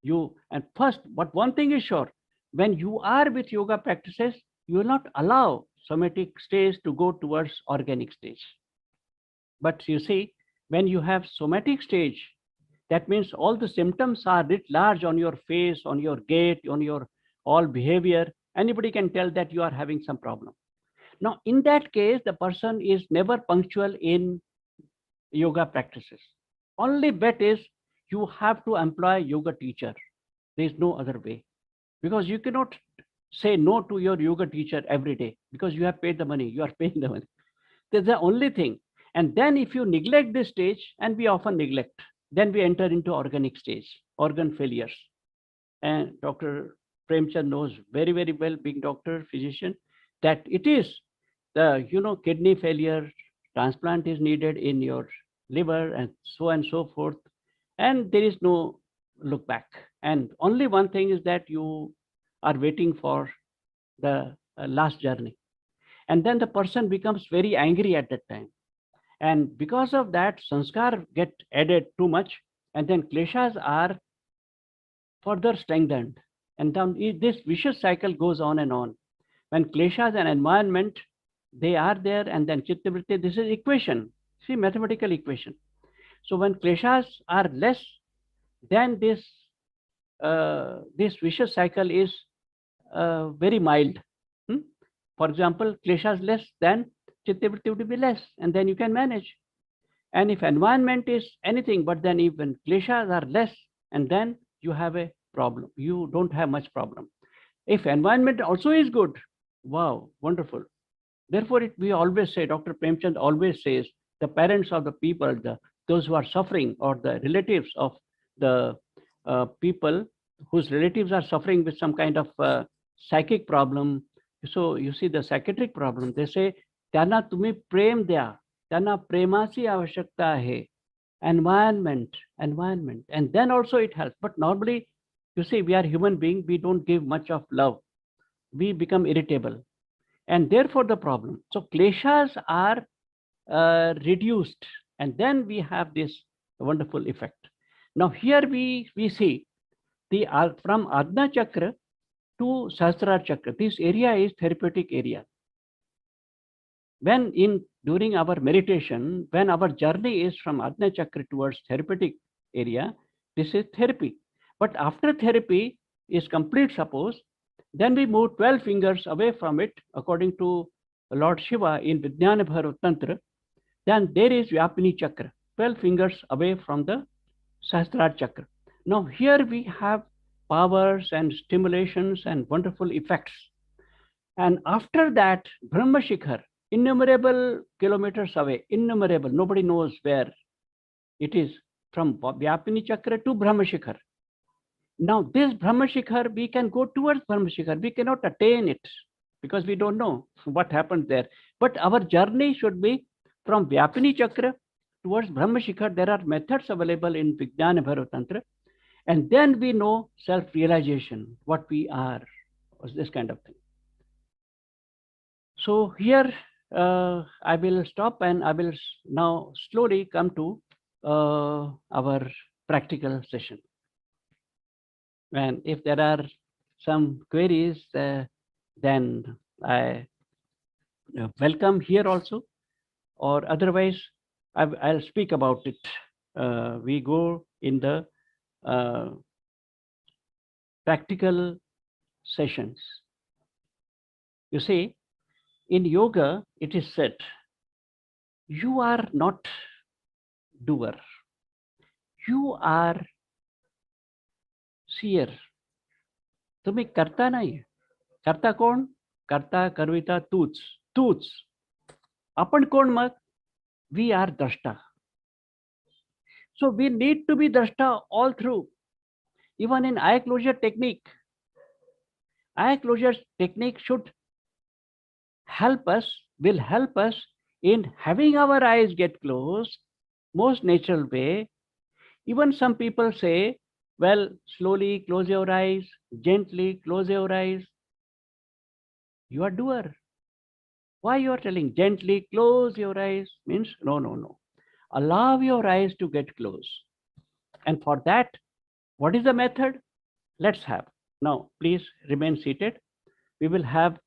You, and first, but one thing is sure, when you are with yoga practices, you will not allow somatic stage to go towards organic stage. But you see, when you have somatic stage, that means all the symptoms are writ large on your face, on your gait, on your all behavior. Anybody can tell that you are having some problem. Now, in that case, the person is never punctual in yoga practices. Only bet is you have to employ yoga teacher. There is no other way, because you cannot say no to your yoga teacher every day because you have paid the money, you are paying the money. That's the only thing. And then if you neglect this stage, and we often neglect, then we enter into organic stage, organ failures. And Dr. Premchand knows very, very well, being doctor, physician, that it is the, kidney failure, transplant is needed in your liver and so forth. And there is no look back. And only one thing is that you are waiting for the last journey. And then the person becomes very angry at that time. And because of that, sanskar get added too much, and then kleshas are further strengthened. And then this vicious cycle goes on and on. When kleshas and environment, they are there, and then chittavritti, this is equation, see, mathematical equation. So when kleshas are less, then this vicious cycle is very mild. For example, kleshas less, then chittavritti would be less, and then you can manage. And if environment is anything, but then even kleshas are less, and then you have a problem. You don't have much problem. If environment also is good, wow, wonderful. Therefore, we always say, Dr. Premchand always says, the parents of the people, those who are suffering, or the relatives of the people whose relatives are suffering with some kind of psychic problem. So you see the psychiatric problem, they say, त्यांना तुम्ही प्रेम द्या, त्यांना प्रेमाची आवश्यकता आहे, environment, and then also it helps. But normally, you see, we are human beings, we don't give much of love. We become irritable, and therefore the problem. So kleshas are reduced, and then we have this wonderful effect. Now here we see the from Ajna Chakra to Sahasrara Chakra, this area is therapeutic area. When during our meditation, when our journey is from Ajna Chakra towards therapeutic area, this is therapy. But after therapy is complete, suppose, then we move 12 fingers away from it, according to Lord Shiva in Vijnana Bhairav Tantra. Then there is Vyapini Chakra, 12 fingers away from the Sahasrara Chakra. Now here we have powers and stimulations and wonderful effects. And after that, Brahma Shikhar, innumerable kilometers away, innumerable, nobody knows where it is, from Vyapini Chakra to Brahma Shikhar. Now this Brahma Shikhar, we can go towards Brahma Shikhar, we cannot attain it. because we don't know what happened there. But our journey should be from Vyapini Chakra towards Brahma Shikhar. There are methods available in Vijnana Bhairav Tantra. And then we know self-realization, what we are, or this kind of thing. So here I will stop and I will now slowly come to our practical session. And if there are some queries, then I welcome here also, or otherwise I'll speak about it. We go in the practical sessions. You see, in yoga, it is said, you are not doer, you are seer. तुम्ही करता नाही, करता कोण? करता करविता तूच. आपण कोण मग? We are drashta. So we need to be drashta all through. Even in eye closure technique, eye closure technique will help us in having our eyes get closed, most natural way. Even some people say, well, slowly close your eyes, gently close your eyes. You are doer. Why you are telling gently close your eyes? Means no. Allow your eyes to get closed. And for that, what is the method? Let's have. Now, please remain seated. We will have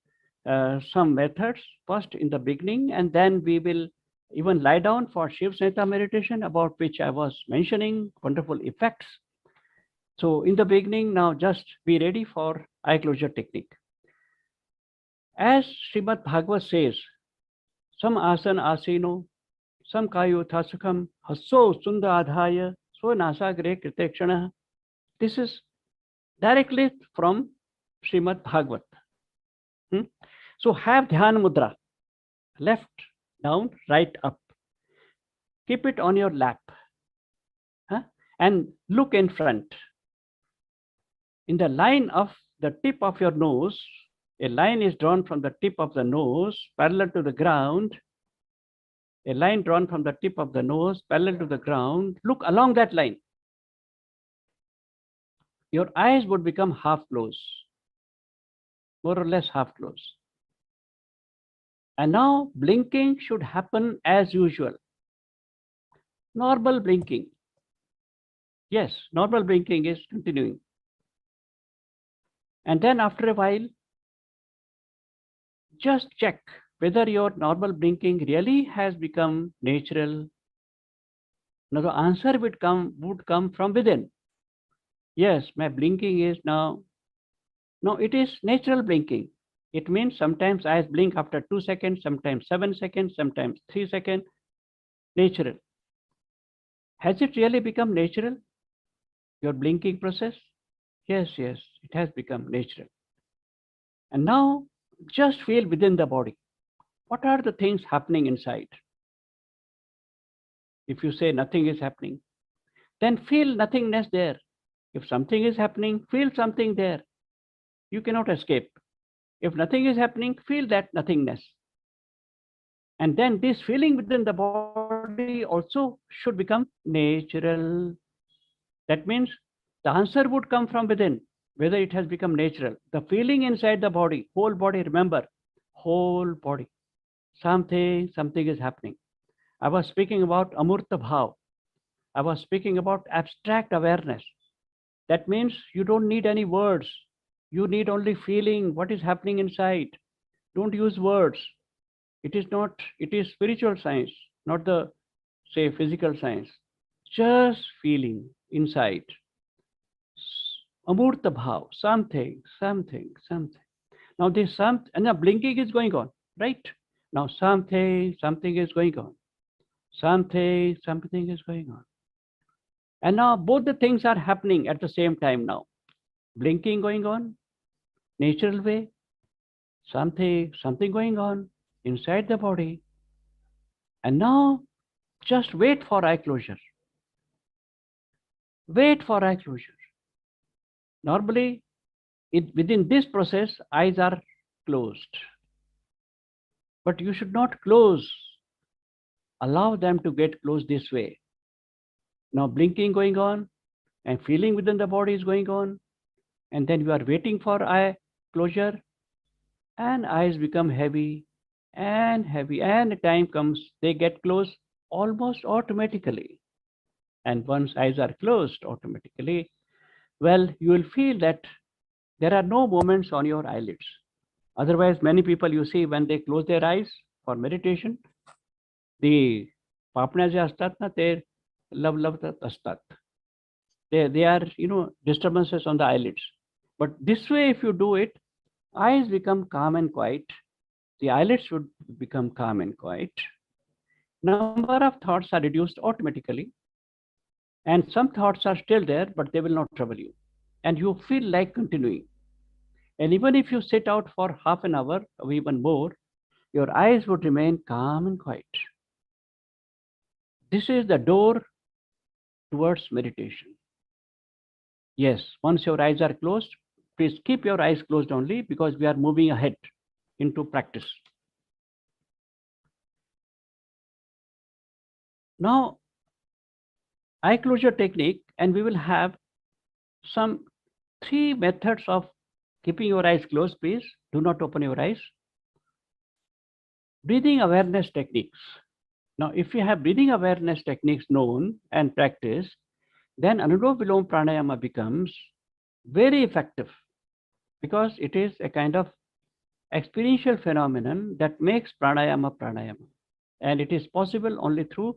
some methods first in the beginning, and then we will even lie down for Shiv Samhita meditation, about which I was mentioning, wonderful effects. So in the beginning, now just be ready for eye closure technique. As Srimad Bhagavad says, sam asan asino, sam kayo thasukham, hasso sunda adhaya, so nasagre kritekshana. This is directly from Srimad Bhagavad. So have Dhyan Mudra, left down, right up. Keep it on your lap, and look in front. In the line of the tip of your nose, a line is drawn from the tip of the nose parallel to the ground. A line drawn from the tip of the nose parallel to the ground. Look along that line. Your eyes would become half closed, more or less half closed. And now blinking should happen as usual. Normal blinking. Yes, normal blinking is continuing. And then after a while, just check whether your normal blinking really has become natural. Now the answer would come from within. Yes, my blinking is now. No, it is natural blinking. It means sometimes eyes blink after 2 seconds, sometimes 7 seconds, sometimes 3 seconds. Natural. Has it really become natural? Your blinking process? Yes, it has become natural. And now just feel within the body. What are the things happening inside? If you say nothing is happening, then feel nothingness there. If something is happening, feel something there. You cannot escape. If nothing is happening, feel that nothingness. And then this feeling within the body also should become natural. That means the answer would come from within, whether it has become natural. The feeling inside the body, whole body, remember, whole body. Something is happening. I was speaking about Amurta Bhav. I was speaking about abstract awareness. That means you don't need any words. You need only feeling what is happening inside. Don't use words. It is spiritual science, not the, say, physical science. Just feeling inside. Amurta Bhav, something. Now this and the blinking is going on, right? Now something is going on. Something is going on. And now both the things are happening at the same time now. Blinking going on, natural way, something going on inside the body. And now just wait for eye closure. Wait for eye closure. Normally, within this process, eyes are closed. But you should not close. Allow them to get closed this way. Now blinking going on and feeling within the body is going on. And then you are waiting for eye closure and eyes become heavy and the time comes, they get closed almost automatically. And once eyes are closed automatically, well, you will feel that there are no movements on your eyelids. Otherwise, many people you see when they close their eyes for meditation, the papna जे असतात ना ते लवलवतात असतात. They are, disturbances on the eyelids. But this way, if you do it, eyes become calm and quiet. The eyelids should become calm and quiet. Number of thoughts are reduced automatically. And some thoughts are still there, but they will not trouble you. And you feel like continuing. And even if you sit out for half an hour or even more, your eyes would remain calm and quiet. This is the door towards meditation. Yes, once your eyes are closed, please keep your eyes closed only because we are moving ahead into practice. Now, eye closure technique, and we will have some 3 methods of keeping your eyes closed. Please do not open your eyes. Breathing awareness techniques. Now, if you have breathing awareness techniques known and practiced, then Anulom Vilom Pranayama becomes very effective because it is a kind of experiential phenomenon that makes pranayama pranayama. And it is possible only through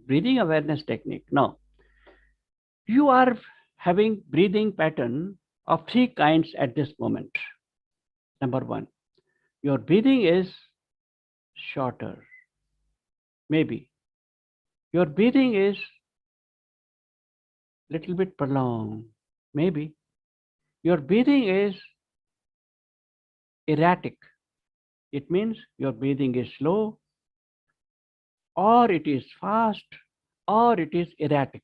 breathing awareness technique. Now, you are having breathing pattern of 3 kinds at this moment. Number 1, your breathing is shorter. Maybe your breathing is little bit prolonged. Maybe your breathing is erratic. It means your breathing is slow, or it is fast, or it is erratic.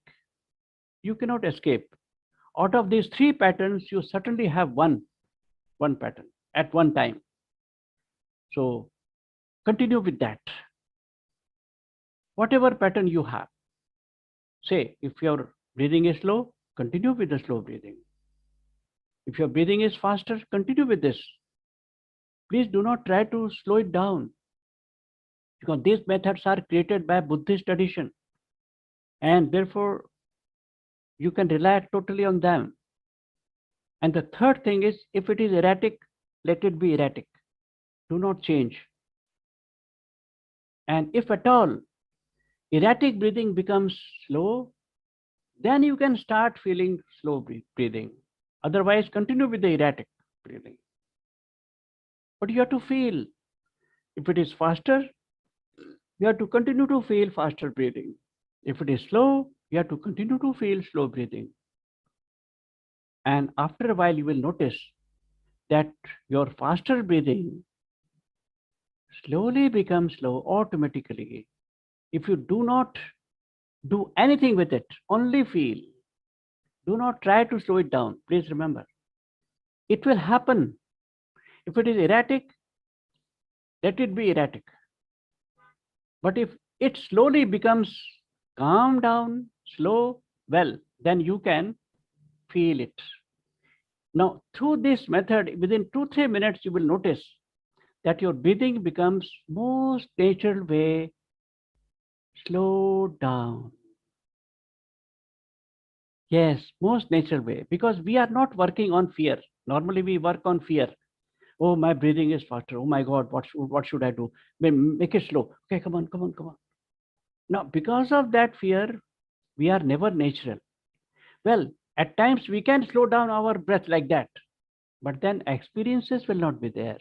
You cannot escape. Out of these 3 patterns, you certainly have one pattern at one time. So continue with that. Whatever pattern you have. Say, if your breathing is slow, continue with the slow breathing. If your breathing is faster, continue with this. Please do not try to slow it down, because these methods are created by Buddhist tradition, and therefore you can rely totally on them. And the third thing is, if it is erratic, let it be erratic. Do not change. And if at all erratic breathing becomes slow, then you can start feeling slow breathing. Otherwise, continue with the erratic breathing. But you have to feel. If it is faster, you have to continue to feel faster breathing. If it is slow, you have to continue to feel slow breathing. And after a while, you will notice that your faster breathing slowly becomes slow automatically. If you do not do anything with it, only feel. Do not try to slow it down. Please remember, it will happen. If it is erratic, let it be erratic. But if it slowly becomes calm down, slow, well, then you can feel it. Now, through this method, within 2-3 minutes, you will notice that your breathing becomes most natural way, slow down. Yes, most natural way, because we are not working on fear. Normally, we work on fear. Oh, my breathing is faster. Oh my God, what should I do? Make it slow. Okay, come on. Now, because of that fear, we are never natural. Well, at times we can slow down our breath like that, but then experiences will not be there.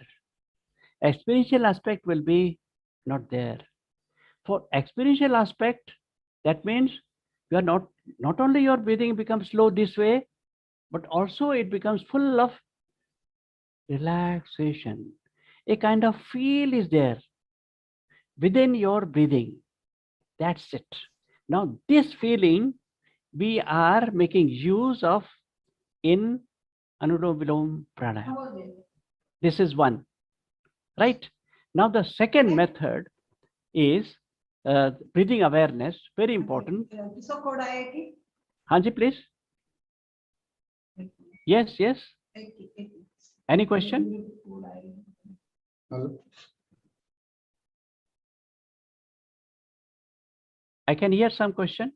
Experiential aspect will be not there. For experiential aspect, that means you are not only your breathing becomes slow this way, but also it becomes full of relaxation. A kind of feel is there within your breathing. That's it. Now, this feeling we are making use of in Anulom Vilom Pranayama. This is one. right? Now, the second method is breathing awareness, very important. Hanji, please. Yes, yes. Any question? Hello? I can hear some question.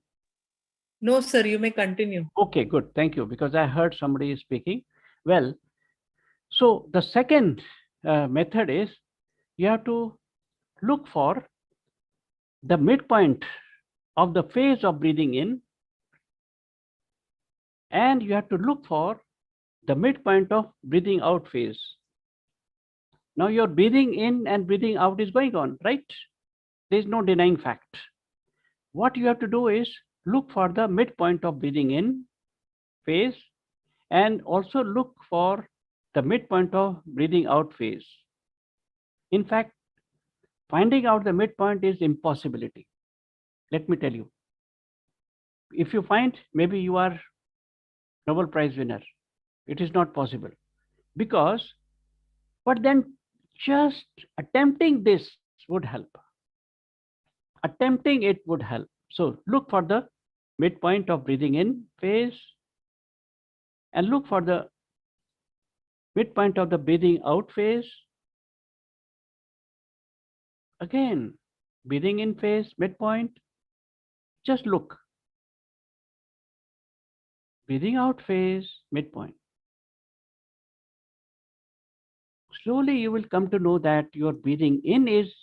No, sir, you may continue. Okay, good. Thank you. Because I heard somebody speaking. Well, so the second method is you have to look for the midpoint of the phase of breathing in, and you have to look for the midpoint of breathing out phase. Now your breathing in and breathing out is going on, right? There is no denying fact. What you have to do is look for the midpoint of breathing in phase and also look for the midpoint of breathing out phase. In fact, finding out the midpoint is impossibility. Let me tell you. If you find, maybe you are Nobel Prize winner. It is not possible because, but then just attempting this would help. Attempting it would help. So look for the midpoint of breathing in phase and look for the midpoint of the breathing out phase. Again, breathing in phase, midpoint, just look. Breathing out phase, midpoint. Slowly you will come to know that your breathing in is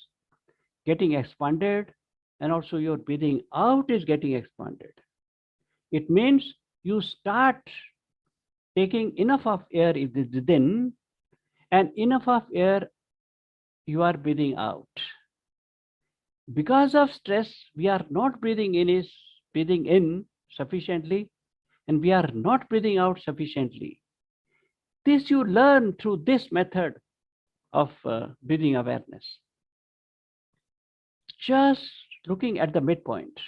getting expanded and also your breathing out is getting expanded. It means you start taking enough of air within and enough of air you are breathing out. Because of stress, we are not breathing in sufficiently and we are not breathing out sufficiently. This you learn through this method of breathing awareness. Just looking at the midpoint.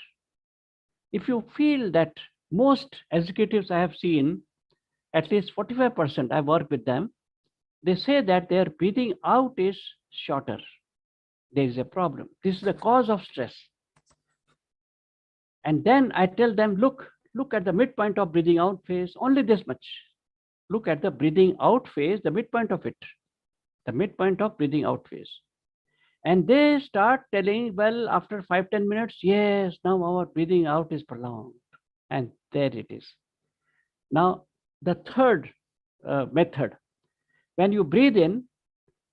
If you feel that most executives I have seen, at least 45%, I work with them, they say that their breathing out is shorter. There is a problem. This is the cause of stress. And then I tell them, look at the midpoint of breathing out phase, only this much. Look at the breathing out phase, the midpoint of it, the midpoint of breathing out phase. And they start telling, well, after 5-10 minutes, yes, now our breathing out is prolonged. And there it is. Now, the third method, when you breathe in,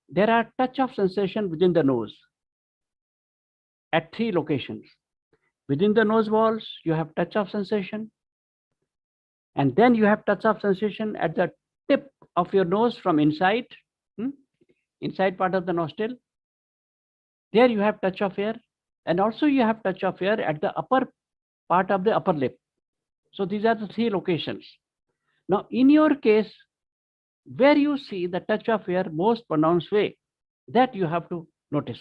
there are touch of sensation within the nose at 3 locations. Within the nose walls, you have touch of sensation. And then you have touch of sensation at the tip of your nose from inside, inside part of the nostril. There you have touch of air. And also you have touch of air at the upper part of the upper lip. So these are the 3 locations. Now, in your case, where you see the touch of air most pronounced way, that you have to notice.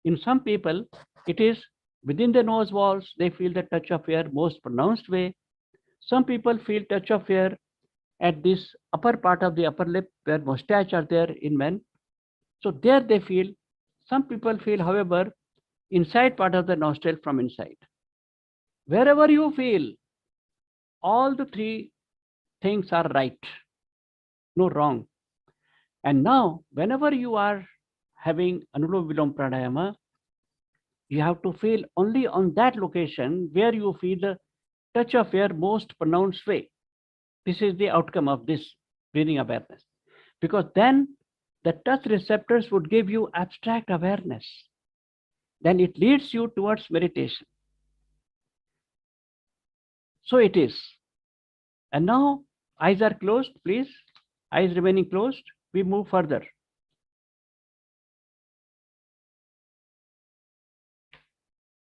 In some people, it is within the nose walls, they feel the touch of air most pronounced way. Some people feel touch of air at this upper part of the upper lip where mustache are there in men. So there they feel. Some people feel, however, inside part of the nostril from inside. Wherever you feel, all the 3 things are right, no wrong. And now, whenever you are having Anulom-Vilom Pranayama, you have to feel only on that location where you feel the touch of air most pronounced way. This is the outcome of this breathing awareness. Because then the touch receptors would give you abstract awareness. Then it leads you towards meditation. So it is. And now eyes are closed, please. Eyes remaining closed. We move further.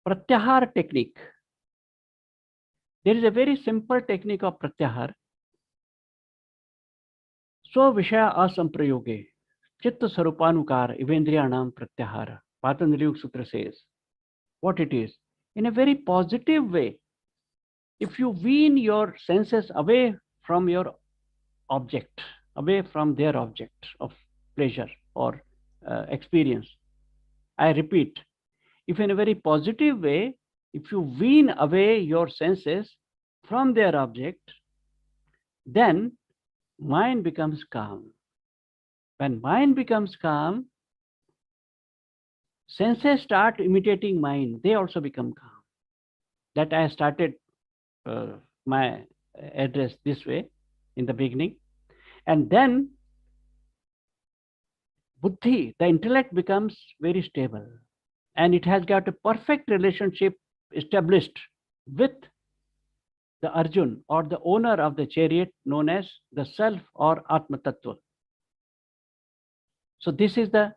Pratyahar technique. There is a very simple technique of Pratyahar. Svavishaya asamprayoge. Chitta Sarupanukar Ivendriyanam Pratyahara. Patanjali Yoga Sutra says what it is. In a very positive way, if you wean your senses away from your object, away from their object of pleasure or experience. I repeat, if in a very positive way, if you wean away your senses from their object, then mind becomes calm. When mind becomes calm, senses start imitating mind. They also become calm. That I started my address this way in the beginning. And then buddhi, the intellect, becomes very stable. And it has got a perfect relationship established with the Arjun, or the owner of the chariot, known as the self or Atma Tattva. So this is the,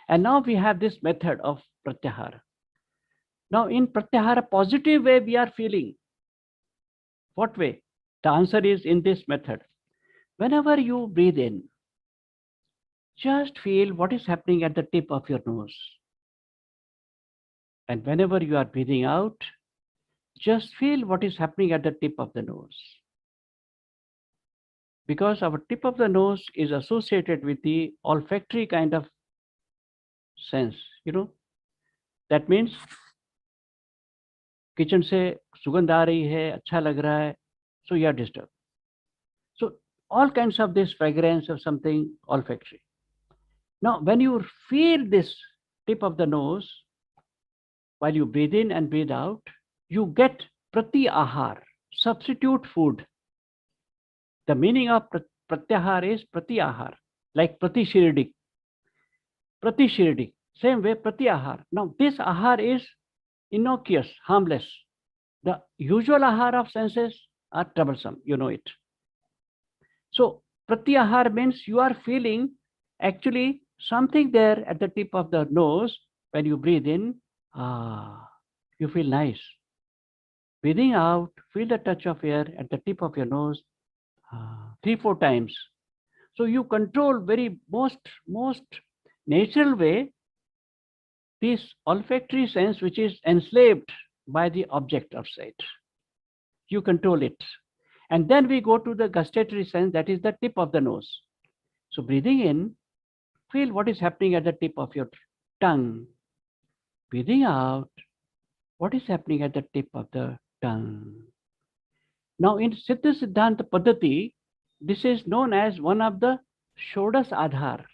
and now we have this method of Pratyahara. Now in Pratyahara, positive way we are feeling. What way? The answer is in this method. Whenever you breathe in, just feel what is happening at the tip of your nose. And whenever you are breathing out, just feel what is happening at the tip of the nose. Because our tip of the nose is associated with the olfactory kind of sense, you know. That means kitchen से सुगंध आ रही है, अच्छा लग रहा है, so you are disturbed. So all kinds of this fragrance of something olfactory. Now when you feel this tip of the nose, while you breathe in and breathe out, you get pratyahar, substitute food. The meaning of pratyahar is pratyahar, like pratishirdi. Pratishirdi, same way pratyahar. Now this ahar is innocuous, harmless. The usual ahar of senses are troublesome, you know it. So pratyahar means you are feeling actually something there at the tip of the nose. When you breathe in, you feel nice. Breathing out, feel the touch of air at the tip of your nose 3-4 times. So you control very most natural way this olfactory sense which is enslaved by the object of sight. You control it. And then we go to the gustatory sense, that is the tip of the nose. So breathing in, feel what is happening at the tip of your tongue. Breathing out, what is happening at the tip of the tongue. Now in Siddha Siddhanta Paddhati, this is known as one of the Shodas Adhar.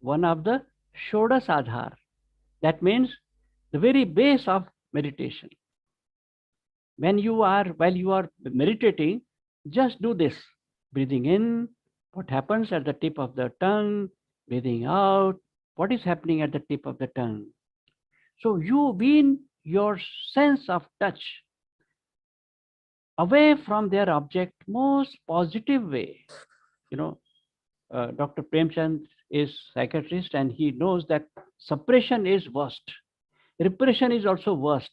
One of the Shodas Adhar. That means the very base of meditation. While you are meditating, just do this. Breathing in, what happens at the tip of the tongue. Breathing out, what is happening at the tip of the tongue. So you wean your sense of touch away from their object most positive way. You know, Dr. Premchand is psychiatrist and he knows that suppression is worst. Repression is also worst.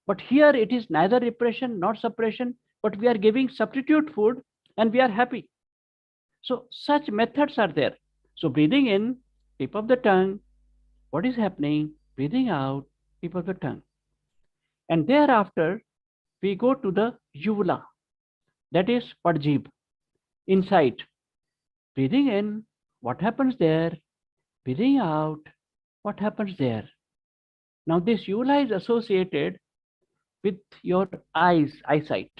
But here it is neither repression nor suppression, but we are giving substitute food and we are happy. So such methods are there. So breathing in, tip of the tongue, what is happening? Breathing out, tip of the tongue. And thereafter, we go to the uvula, that is Padjib, inside. Breathing in, what happens there? Breathing out, what happens there? Now this uvula is associated with your eyesight.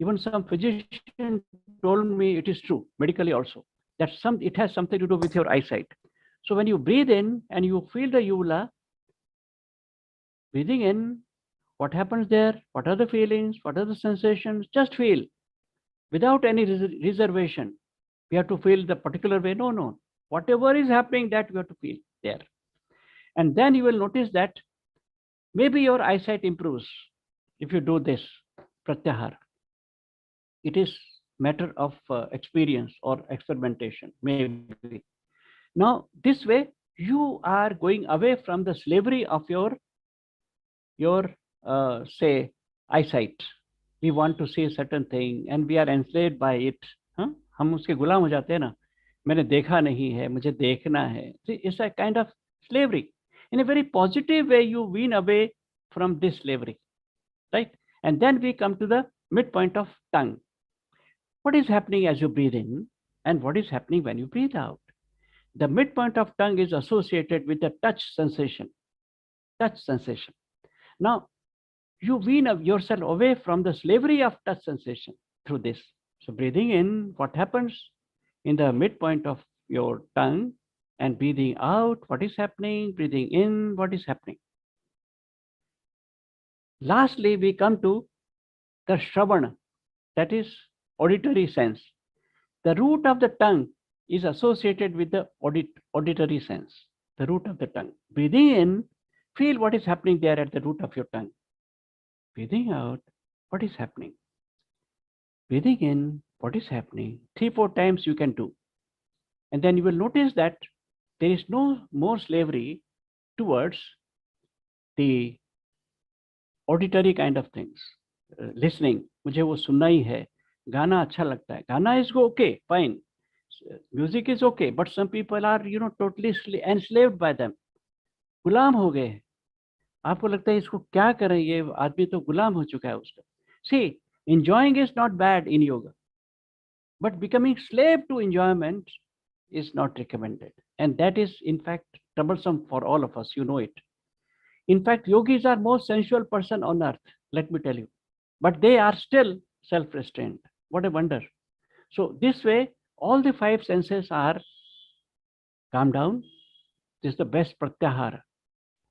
Even some physician told me it is true, medically also, that it has something to do with your eyesight. So when you breathe in and you feel the uvula, breathing in, what happens there? What are the feelings? What are the sensations? Just feel without any reservation. We have to feel the particular way. No. Whatever is happening, that we have to feel there. And then you will notice that maybe your eyesight improves if you do this pratyahara. It is matter of experience or experimentation, maybe. Now, this way, you are going away from the slavery of your say, eyesight. We want to see a certain thing and we are enslaved by it. हम उसके गुलाम हो जाते हैं ना, मैंने देखा नहीं है, मुझे देखना है. See, it's a kind of slavery. In a very positive way, you wean away from this slavery, right? And then we come to the midpoint of tongue. What is happening as you breathe in and what is happening when you breathe out? the midpoint of tongue is associated with the touch sensation. Touch sensation. Now, you wean yourself away from the slavery of touch sensation through this. So breathing in, what happens in the midpoint of your tongue, and breathing out, what is happening? Breathing in, what is happening? Lastly, we come to the Shravana, that is auditory sense. The root of the tongue is associated with the auditory sense, the root of the tongue. Breathing in, feel what is happening there at the root of your tongue. Breathing out, what is happening? Breathing in, what is happening? 3-4 times you can do. And then you will notice that there is no more slavery towards the auditory kind of things. Listening, मुझे वो सुनना ही है, गाना अच्छा लगता है, गाना is okay, fine. Music is okay, but some people are, totally enslaved by them. गुलाम हो गए हैं. आपको लगता है इसको क्या करें, ये आदमी तो गुलाम हो चुका है उसका. See, enjoying is not bad in yoga, but becoming slave to enjoyment is not recommended. And that is, in fact, troublesome for all of us, you know it. In fact, yogis are most sensual person on earth, let me tell you. But they are still self-restrained. What a wonder. So this way, all the 5 senses are calm down. This is the best pratyahara.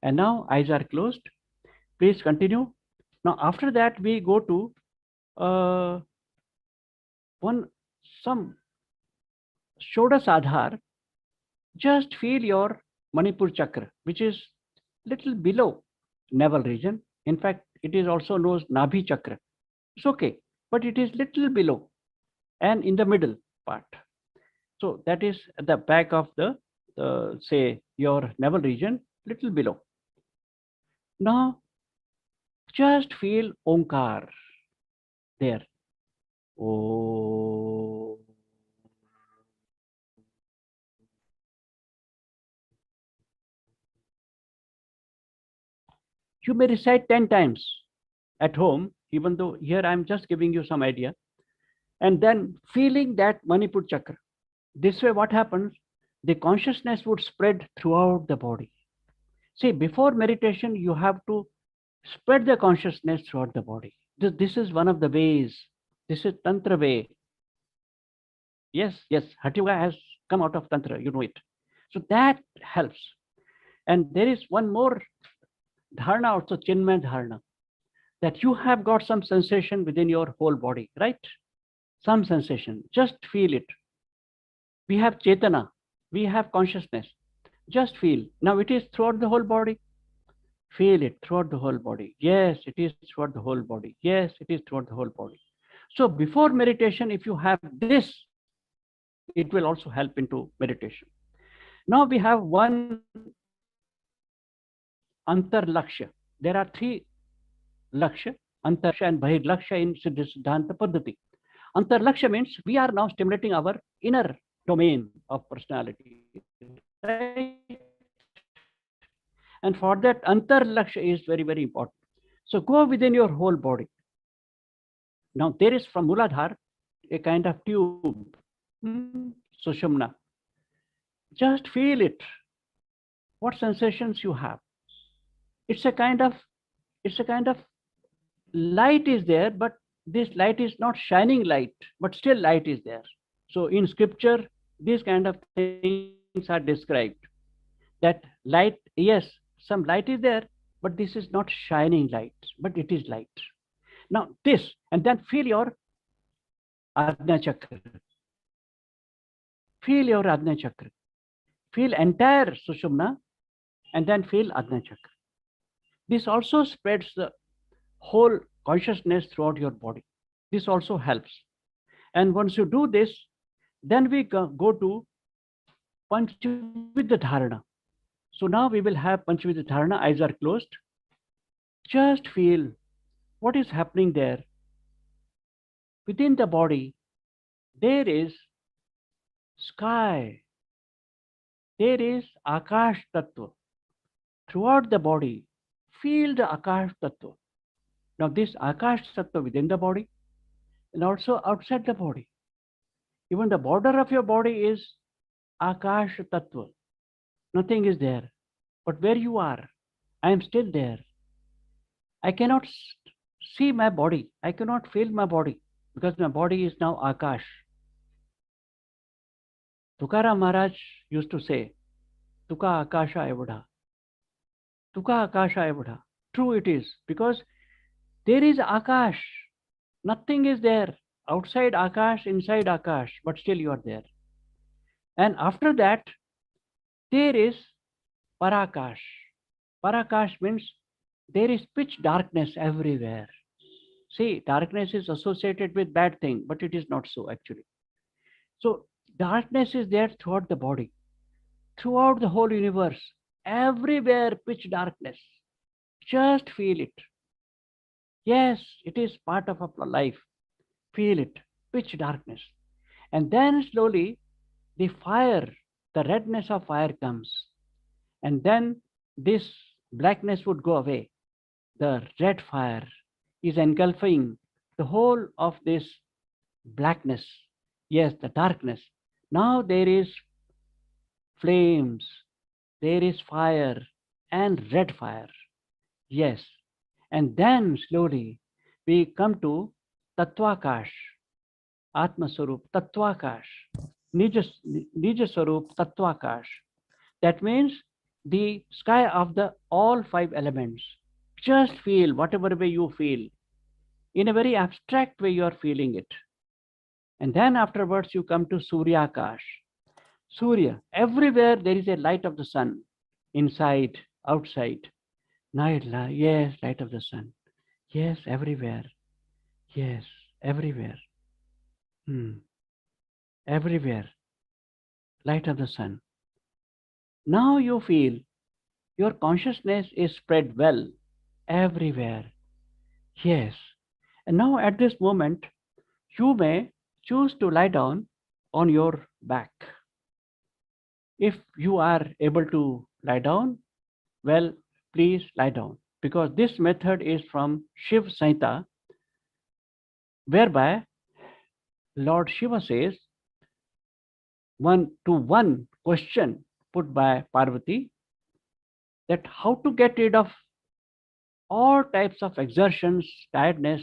And now eyes are closed. Please continue. Now after that, we go to some Shodasadhar. Just feel your Manipur chakra, which is little below navel region. In fact, it is also known as Nabhi chakra. It's okay, but it is little below and in the middle part. So that is at the back of the say your navel region, little below. Now just feel Omkar there. Oh. You may recite 10 times at home, even though here I'm just giving you some idea. And then feeling that Manipur chakra. This way what happens? The consciousness would spread throughout the body. See, before meditation, you have to spread the consciousness throughout the body. This is one of the ways. This is Tantra way. Yes, Hatha Yoga has come out of Tantra, you know it. So that helps. And there is one more dharana, also Chinmay dharana, that you have got some sensation within your whole body, right? Some sensation, just feel it. We have Chetana, we have consciousness, just feel. Now it is throughout the whole body. Feel it throughout the whole body. Yes, it is throughout the whole body. Yes, it is throughout the whole body. So before meditation, if you have this, it will also help into meditation. Now we have one Antar Lakshya. There are 3 Lakshya, Antar Lakshya and Bahir Lakshya in Siddhanta Paddhati. Antar Lakshya means we are now stimulating our inner domain of personality. Right? And for that, Antar Lakshya is very, very important. So go within your whole body. Now there is from Muladhar a kind of tube, Sushumna. Just feel it. What sensations you have? It's a kind of light is there, but this light is not shining light, but still light is there. So in scripture, these kind of things are described. That light, yes, some light is there, but this is not shining light, but it is light. Now this, and then feel your Ajna Chakra. Feel your Ajna Chakra. Feel entire Sushumna, and then feel Ajna Chakra. This also spreads the whole consciousness throughout your body. This also helps. And once you do this, then we go to Panchavidya Dharana. So now we will have Panchavidya Dharana, eyes are closed. Just feel what is happening there. Within the body, there is sky. There is Akash Tattva. Throughout the body, feel the Akash Tattva. Now this Akash Tattva within the body and also outside the body. Even the border of your body is Akash Tattva. Nothing is there. But where you are, I am still there. I cannot see my body. I cannot feel my body because my body is now Akash. Tukaram Maharaj used to say, Tuka Akasha Evada. Tuka Akasha Evada. True it is, because there is Akash. Nothing is there. Outside Akash, inside Akash, but still you are there. And after that, there is Parakash. Parakash means there is pitch darkness everywhere. See, darkness is associated with bad thing, but it is not so actually. So darkness is there throughout the body, throughout the whole universe, everywhere pitch darkness. Just feel it. Yes, it is part of our life. Feel it, pitch darkness. And then slowly the fire, the redness of fire comes. And then this blackness would go away. The red fire is engulfing the whole of this blackness. Yes, the darkness. Now there is flames, there is fire and red fire. Yes. And then slowly we come to Tattvakash, Atma Swarup, Tattvakash, Nija Swarup, Tattvakash. That means the sky of the all five elements. Just feel whatever way you feel. In a very abstract way you are feeling it. And then afterwards you come to Suryakash. Surya, everywhere there is a light of the sun, inside, outside. Night light, yes, light of the sun. Yes, everywhere. Yes, everywhere. Everywhere. Light of the sun. Now you feel your consciousness is spread well everywhere. Yes. And now at this moment, you may choose to lie down on your back. If you are able to lie down, well, please lie down, because this method is from Shiv Samhita, whereby Lord Shiva says, one question put by Parvati, that how to get rid of all types of exertions, tiredness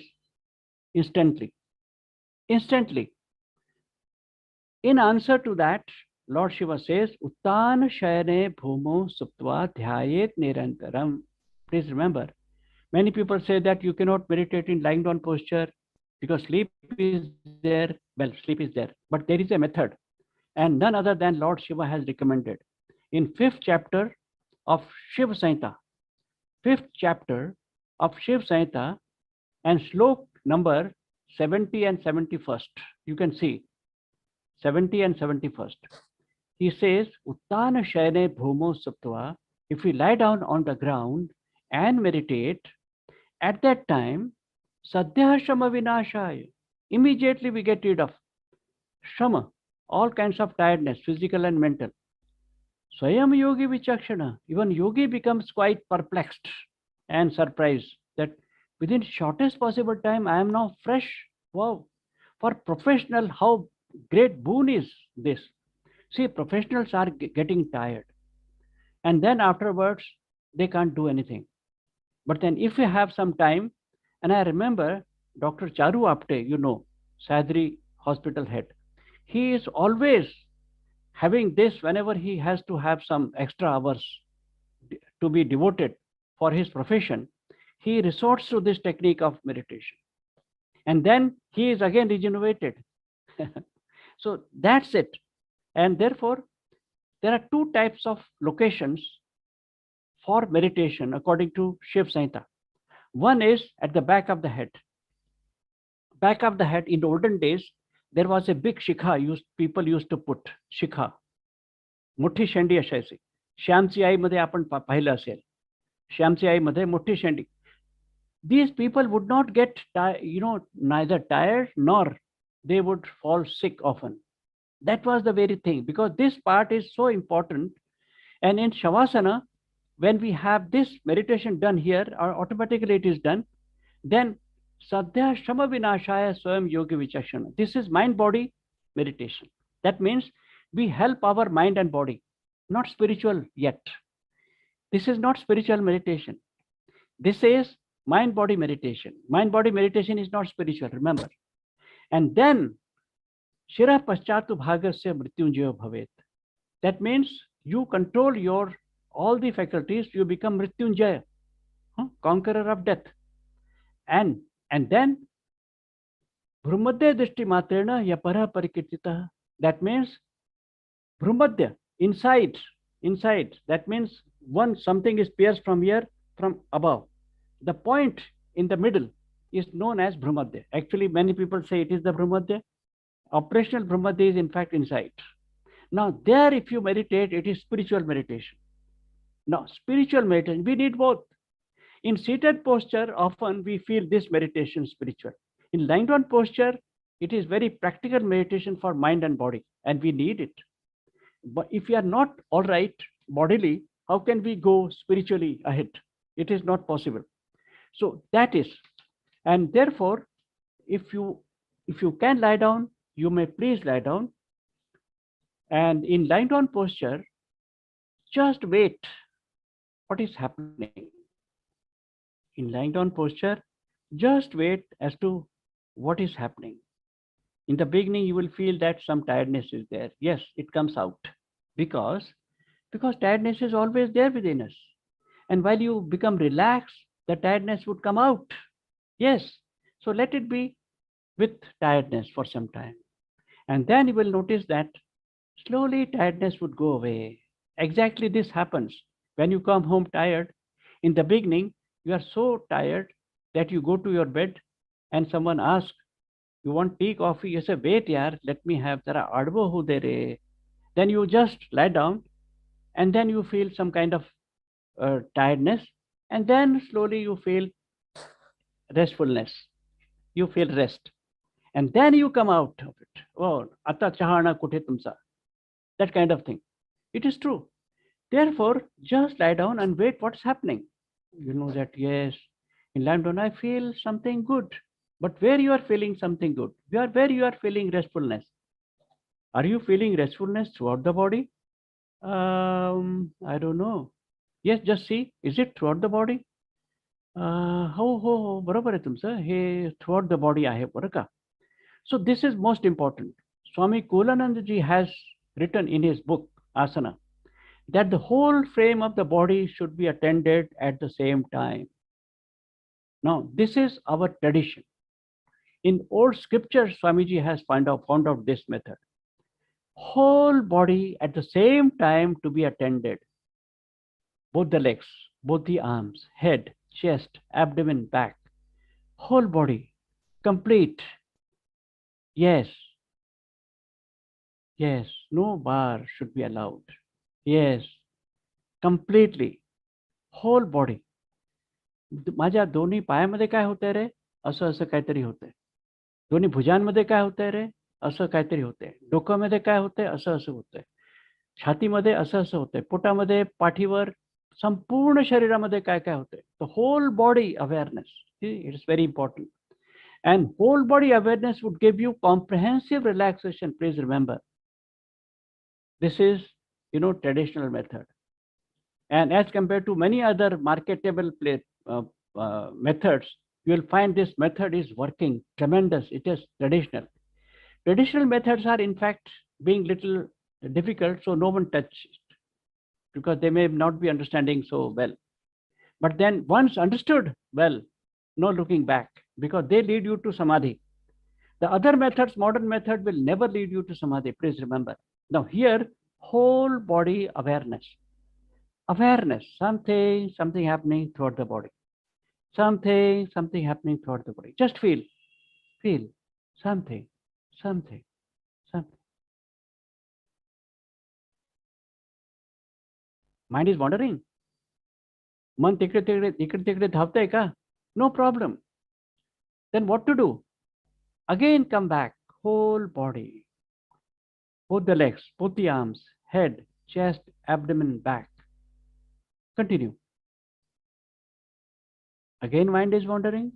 instantly. Instantly. In answer to that, Lord Shiva says, Uttana Shayane Bhumo Suptva Dhyayet Nirantaram. Please remember, many people say that you cannot meditate in lying down posture because sleep is there. Well, sleep is there, but there is a method, and none other than Lord Shiva has recommended. In 5th chapter of Shiv Samhita, 5th chapter of Shiv Samhita, and slok number 70 and 71st, you can see 70 and 71st. He says, Uttana Shayane Bhumo Suptva, if we lie down on the ground and meditate, at that time, Sadhya Shama Vinashaya, immediately we get rid of Shama, all kinds of tiredness, physical and mental. Swayam Yogi Vichakshana, even Yogi becomes quite perplexed and surprised that within shortest possible time, I am now fresh. Wow. For professional, how great boon is this? See, professionals are getting tired. And then afterwards, they can't do anything. But then if we have some time, and I remember Dr. Charu Apte, you know, Sadri hospital head, he is always having this whenever he has to have some extra hours to be devoted for his profession. He resorts to this technique of meditation. And then he is again regenerated. So that's it. And therefore, there are two types of locations for meditation according to Shiv Samhita. One is at the back of the head. Back of the head, in the olden days, there was a big shikha people used to put shikha. मोठी शेंडी असायची. श्यामची आई मध्ये आपण पाहिलं असेल. श्यामची आई मध्ये मोठी शेंडी. These people would not get, neither tired nor they would fall sick often. That was the very thing, because this part is so important. And in Shavasana, when we have this meditation done here, or automatically it is done, then Sadhya Shama Vinashaya Swayam Yogi Vichakshana. This is mind-body meditation. That means We help our mind and body, not spiritual yet. This is not spiritual meditation. This is mind-body meditation. Mind-body meditation is not spiritual, remember. And then, Shira Paschatu Bhagasya Mrityunjaya Bhavet. That means you control your all the faculties, you become Mrityunjaya, conqueror of death. And then Brahmadya Drishti Matrena Yapara Parikirtita. That means Brahmadya, inside. That means something is pierced from here, from above. The point in the middle is known as Brahmadya. Actually, many people say it is the Brahmadya. Operational Brahmadya is in fact inside. Now there, if you meditate, it is spiritual meditation. Now, spiritual meditation, we need both. In seated posture, often we feel this meditation spiritual. In lying down posture, it is very practical meditation for mind and body, and we need it. But if we are not all right bodily, how can we go spiritually ahead? It is not possible. So that is, and therefore, if you can lie down, you may please lie down. And in lying down posture, just wait what is happening. In lying down posture, just wait as to what is happening. In the beginning, you will feel that some tiredness is there. Yes, it comes out because tiredness is always there within us. And while you become relaxed, the tiredness would come out. Yes, so let it be with tiredness for some time. And then you will notice that slowly tiredness would go away. Exactly this happens when you come home tired. In the beginning, you are so tired that you go to your bed and someone asks, you want tea, coffee? You say, wait, yaar, let me have zara advo hu de re. Then you just lie down and then you feel some kind of tiredness, and then slowly you feel restfulness. You feel rest. And then you come out of it. Oh, atta chahana kuthe tumsa. That kind of thing. It is true. Therefore, just lie down and wait what's happening. You know that, yes, in lying down, I feel something good. But where you are feeling something good? Where you are feeling restfulness? Are you feeling restfulness throughout the body? I don't know. Yes, just see, is it throughout the body? Barabar hai tumsa. Hey, throughout the body I have baraka. So this is most important. Swami Kulananda ji has written in his book, Asana, that the whole frame of the body should be attended at the same time. Now, this is our tradition. In old scriptures, Swamiji has found out this method. Whole body at the same time to be attended. Both the legs, both the arms, head, chest, abdomen, back. Whole body, complete. Yes. Yes, no bar should be allowed. Yes, completely. Whole body. माझ्या दोन्ही पायामध्ये काय होतंय रे? असं काहीतरी होतंय. दोन्ही भुजांमध्ये काय होतंय रे? असं काहीतरी होतंय. डोक्यामध्ये काय होतंय? असं होतंय. छातीमध्ये असं होतंय. पोटामध्ये, पाठीवर, संपूर्ण शरीरामध्ये काय होतंय? The whole body awareness. It is very important. And whole body awareness would give you comprehensive relaxation. Please remember. This is, traditional method. And as compared to many other marketable methods, you will find this method is working tremendous. It is traditional. Traditional methods are in fact being little difficult, so no one touches it because they may not be understanding so well. But then once understood well, no looking back, because they lead you to samadhi. The other methods, modern method, will never lead you to samadhi. Please remember. Now here, whole body awareness. Awareness, something happening throughout the body. Something happening throughout the body. Just feel something. Mind is wandering. Man tikde धावतंय का? No problem. Then what to do? Again come back, whole body. Both the legs, both the arms, head, chest, abdomen, back. Continue. Again mind is wandering.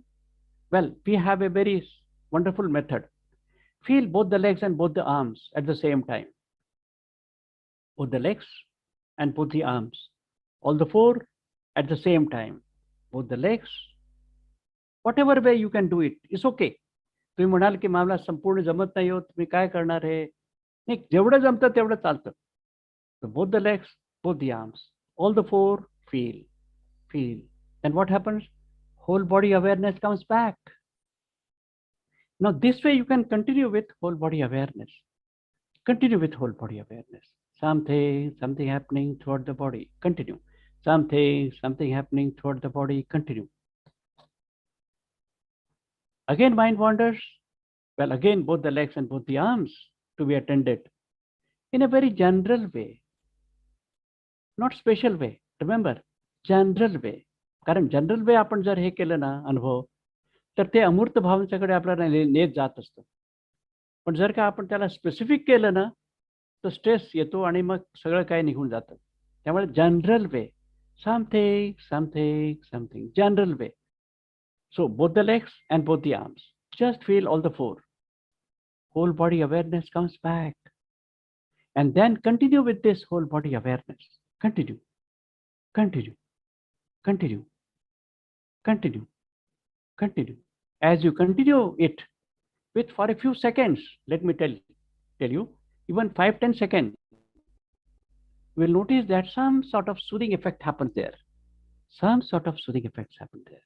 Well, we have a very wonderful method. Feel both the legs and both the arms at the same time. both the legs and both the arms. All the four at the same time. Both the legs. Whatever way you can do it, it's okay. तुम्ही म्हणाल की मला संपूर्ण जमत नाही हो, तुम्ही काय करणार आहे? नाही, जेवढं जमतं तेवढं चालतं. So both the legs, both the arms, all the four feel. Then what happens? Whole body awareness comes back. Now this way you can continue with whole body awareness. Continue with whole body awareness. Something happening throughout the body. Continue. Something happening throughout the body. Continue. Again mind wanders. Well, again both the legs and both the arms to be attended in a very general way. Not special way. Remember, general वे. कारण general वे आपण जर हे केलं ना अनुभव, तर ते अमूर्त भावनेच्याकडे आपल्याला नेत जात असतं. पण जर का आपण त्याला स्पेसिफिक केलं ना, तर स्ट्रेस येतो आणि मग सगळं काही निघून जातं. त्यामुळे general way, something general way. So both the legs and both the arms, just feel all the four. Whole body awareness comes back. And then continue with this whole body awareness. Continue. As you continue it with for a few seconds, let me tell you, even 5-10 seconds, you will notice that some sort of soothing effect happens there. Some sort of soothing effects happen there.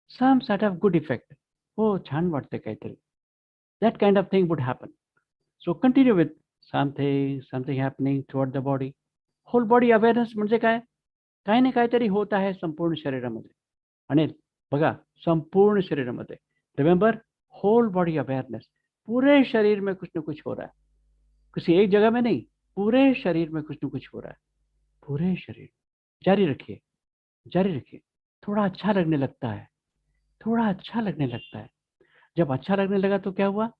Some sort of good effect. Oh, छान वाटते काहीतरी. That kind of thing would happen. So continue with something happening throughout the body. Whole body awareness म्हणजे काय? काही ना काहीतरी होत आहे संपूर्ण शरीरामध्ये. आणि बघा, संपूर्ण शरीरामध्ये. Remember, whole body awareness. पूरे शरीर में कुछ न कुछ हो रहा है. किसी एक जगह में नहीं, पूरे शरीर में कुछ न कुछ हो रहा है. पूरे शरीर. जारी रखिए. थोड़ा अच्छा लगने लगता है. जब अच्छा लगने लगा तो क्या हुआ?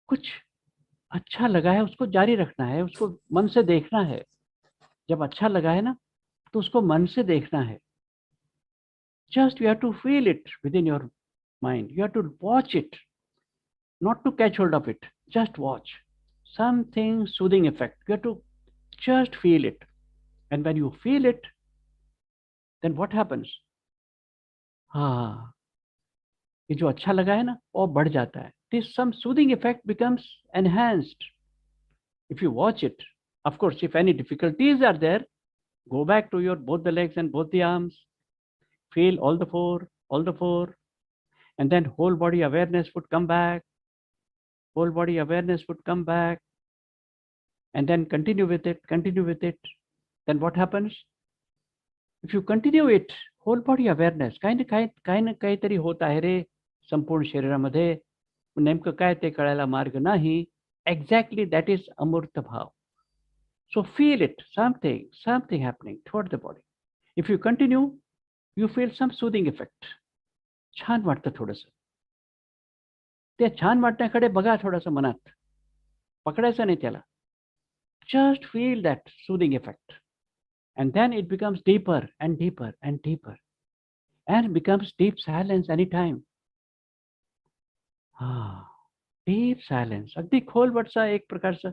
कुछ अच्छा लगा है, उसको जारी रखना है, उसको मन से देखना है. जब अच्छा लगा है ना, तो उसको मन से देखना है. Just you have to feel it within your mind. You have to watch it, not to catch hold of it. Just watch. Something soothing effect. You have to just feel it. And when you feel it, then what happens? ये जो अच्छा लगा है ना, वो बढ़ जाता है. This some soothing effect becomes enhanced. If you watch it, of course, if any difficulties are there, go back to your both the legs and both the arms. Feel all the four, and then whole body awareness would come back. And then continue with it. Then what happens? If you continue it, whole body awareness, काही ना काहीतरी होत आहे रे संपूर्ण शरीरामध्ये. नेमकं काय ते कळायला मार्ग नाही. Exactly, that is अमूर्त भाव. So feel it, something happening toward the body. If you continue, you feel some soothing effect. छान वाटतं थोडंसं. त्या छान वाटण्याकडे बघा थोडंसं मनात. पकडायचं नाही त्याला. Just feel that soothing effect. And then it becomes deeper and becomes deep silence anytime. Deep silence. अगदी खोलवरचा एक प्रकारचा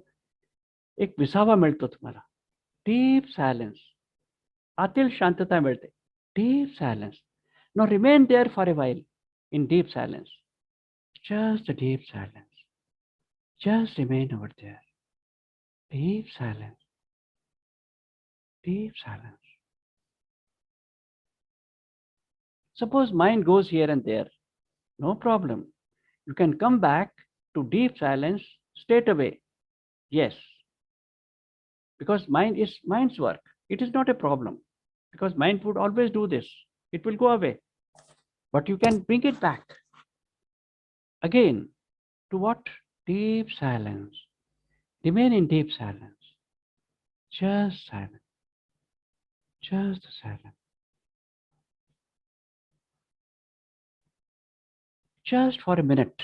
एक विसावा मिळतो तुम्हाला. Deep silence. आतील शांतता मिळते. Deep silence. Now remain there for a while in deep silence. Just a deep silence. Just remain over there. Deep silence. Suppose mind goes here and there. No problem. You can come back to deep silence straight away. Yes. Because mind is mind's work. It is not a problem. Because mind would always do this. It will go away. But you can bring it back. Again, to what? Deep silence. Remain in deep silence. Just silence. Just silence. Just for a minute,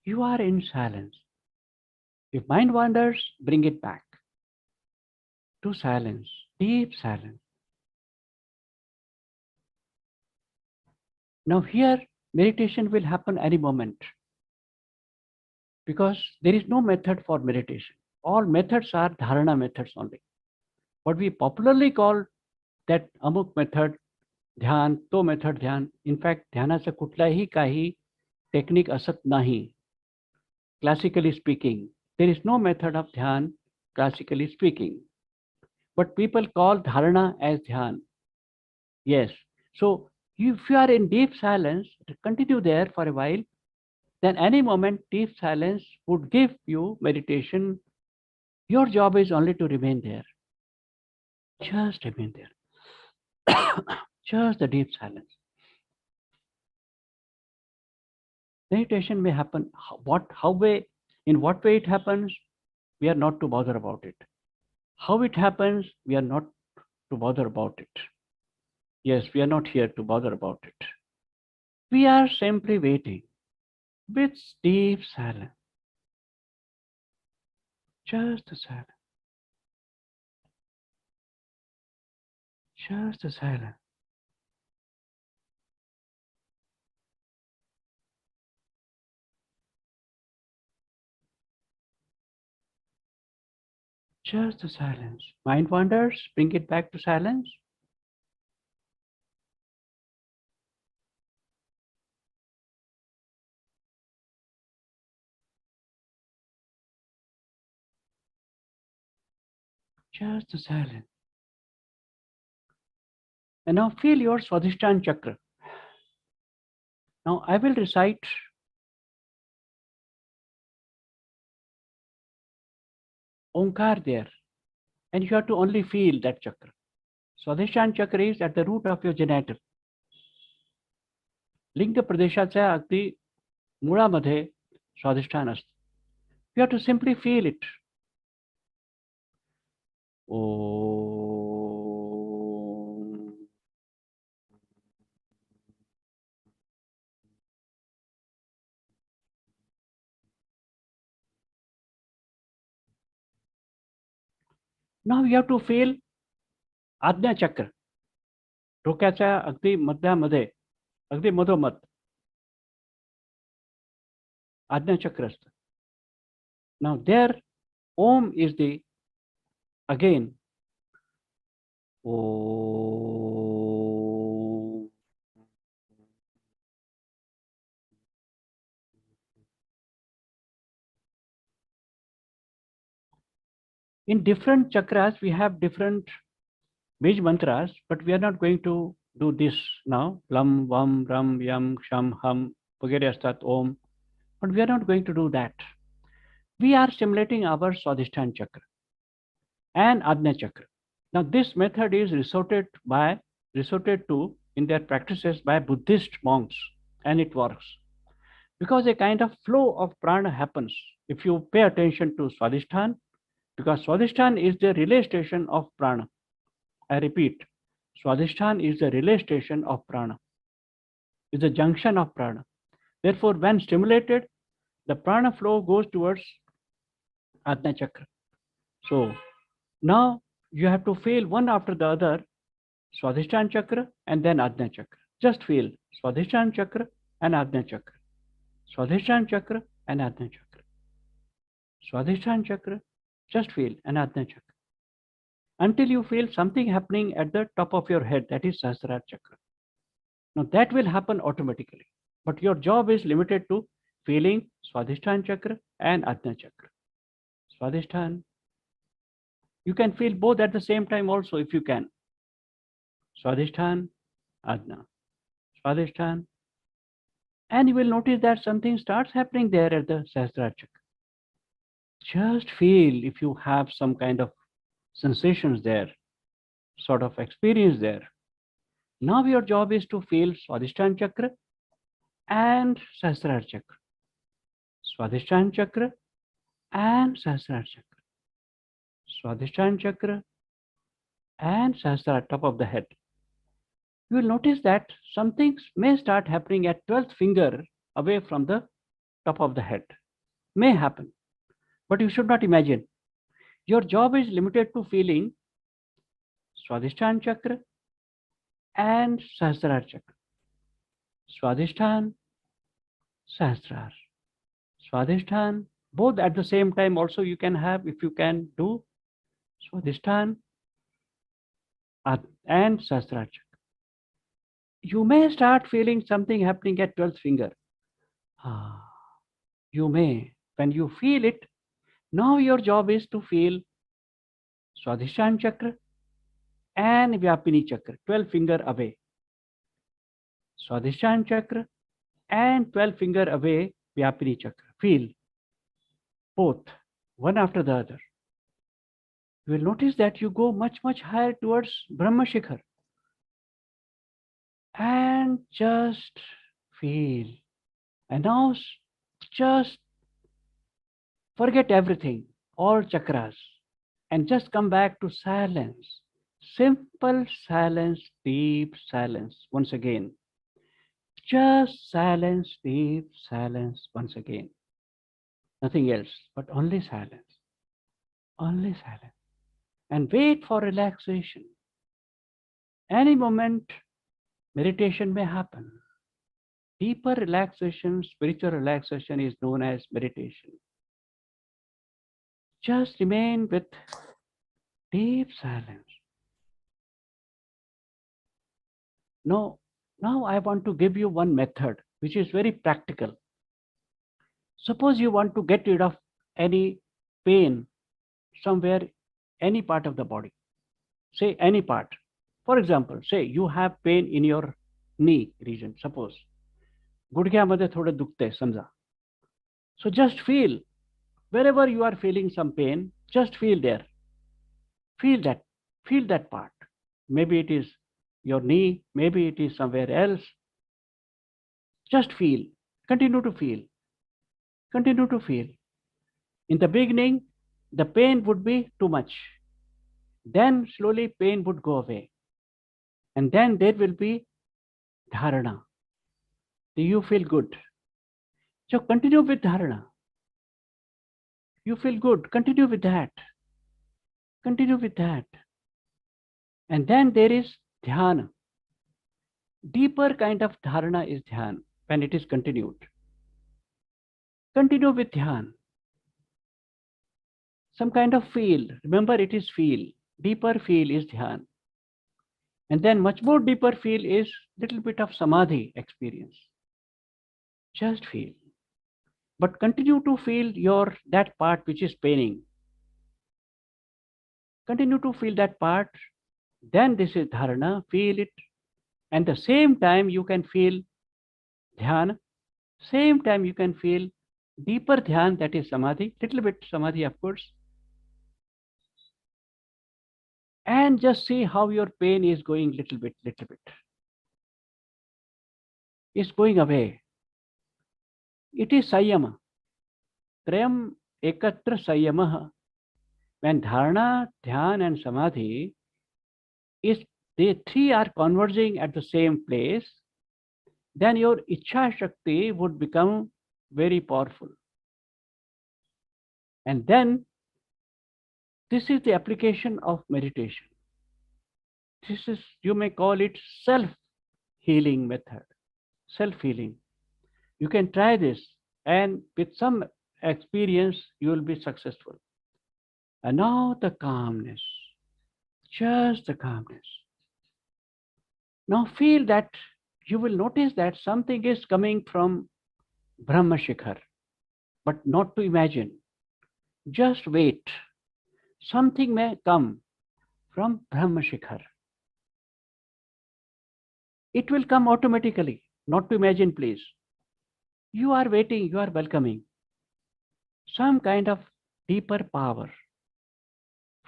you are in silence. If mind wanders, bring it back to silence, deep silence. Now here, meditation will happen any moment because there is no method for meditation. all methods are dharana methods only. What we popularly call that amuk method ध्यान, तो method ध्यान, in fact ध्यानाचं कुठलाही काही technique असत नाही. Classically speaking, there is no method of dhyan, classically speaking. But people call dharana as dhyan. Yes. So if you are in deep silence, continue there for a while, then any moment deep silence would give you meditation. Your job is only to remain there. Just remain there. Just the deep silence. Meditation may happen. In what way it happens, we are not to bother about it. How it happens, we are not to bother about it. Yes, we are not here to bother about it. We are simply waiting with deep silence. Just the silence. Just the silence. Just the silence. Mind wanders, bring it back to silence. Just the silence. And now feel your Swadhisthana chakra. Now I will recite Omkar there, and you have to only feel that chakra. Swadhisthana chakra is at the root of your genital. लिंग प्रदेशाच्या अगदी मुळामध्ये स्वाधिष्ठान असतं. You have to simply feel it. Om. Now you have to feel आज्ञा चक्र. डोक्याच्या अगदी मध्यामध्ये, अगदी मधोमध आज्ञा चक्र असतं. Now there, Om is the again. Om. In different chakras, we have different Bij mantras, but we are not going to do this now. Lam, Vam, Ram, Yam, Sham, Ham, Vagere Astat, Om. But we are not going to do that. We are stimulating our Swadhisthana chakra and Ajna chakra. Now this method is resorted to in their practices by Buddhist monks, and it works. Because a kind of flow of prana happens if you pay attention to Swadhisthana, because Swadhisthana is the relay station of prana. I repeat, Swadhisthana is the relay station of prana, is the junction of prana. Therefore, when stimulated, the prana flow goes towards Ajna chakra. So now you have to feel one after the other, Swadhisthana chakra and then Ajna chakra. Just feel Swadhisthana chakra and Ajna chakra. Swadhisthana chakra and Ajna chakra. Swadhisthana chakra, just feel and Ajna chakra. Until you feel something happening at the top of your head, that is Sahasrara chakra. Now that will happen automatically, but your job is limited to feeling Swadhisthana chakra and Ajna chakra. Swadhisthana. You can feel both at the same time also if you can. Swadhisthana, Ajna. Swadhisthana. And you will notice that something starts happening there at the Sahasrara chakra. Just feel if you have some kind of sensations there, sort of experience there. Now your job is to feel Swadhisthana chakra and Sahasrara chakra. Swadhisthana chakra and Sahasrara chakra. Swadhisthana chakra and Sahasrara, top of the head. You will notice that some things may start happening at 12th finger away from the top of the head. May happen, but you should not imagine. Your job is limited to feeling Swadhisthana chakra and Sahasrara chakra. Swadhisthana, Sahasrara. Swadhisthana, Both at the same time also you can have, if you can do Swadhisthana and Sahasrara Chakra. You may start feeling something happening at 12th finger. You may. When you feel it, now your job is to feel Swadhisthana Chakra and Vyapini Chakra, 12 finger away. Swadhisthana Chakra and 12 finger away Vyapini Chakra. Feel both, one after the other. You will notice that you go much, much higher towards Brahma Shikhar. And just feel. And now just forget everything, all chakras, and just come back to silence. Simple silence, deep silence once again. Just silence, deep silence once again. Nothing else, but only silence. Only silence. And wait for relaxation. Any moment, meditation may happen. Deeper relaxation, spiritual relaxation is known as meditation. Just remain with deep silence. Now I want to give you one method which is very practical. Suppose you want to get rid of any pain somewhere, any part of the body. Say any part. For example, say you have pain in your knee region, suppose. गुडघ्यामध्ये थोडं दुखते समजा. So just feel, wherever you are feeling some pain, just feel there. Feel that part. Maybe it is your knee, maybe it is somewhere else. Just feel, continue to feel. Continue to feel. In the beginning, the pain would be too much. Then slowly pain would go away. And then there will be dharana. Do you feel good? So continue with dharana. You feel good, continue with that. Continue with that. And then there is dhyana. Deeper kind of dharana is dhyana when it is continued. Continue with dhyana. Some kind of feel. Remember, it is feel. Deeper feel is dhyana. And then much more deeper feel is little bit of samadhi experience. Just feel. But continue to feel that part which is paining. Continue to feel that part. Then this is dharana. Feel it. And the same time you can feel dhyana. Same time you can feel deeper dhyana, that is samadhi. Little bit samadhi, of course. And just see how your pain is going little bit. It's going away. It is Sayama. Trayam ekatra Sayamaha. When dharana, dhyan and samadhi, they three are converging at the same place, then your Ichha Shakti would become very powerful. And then this is the application of meditation. This is, you may call it self-healing method. Self-healing. You can try this, and with some experience, you will be successful. And now the calmness, just the calmness. Now feel that you will notice that something is coming from Brahma Shikhar, but not to imagine. Just wait. Something may come from Brahma Shikhar. It will come automatically, not to imagine, please. You are waiting, you are welcoming. Some kind of deeper power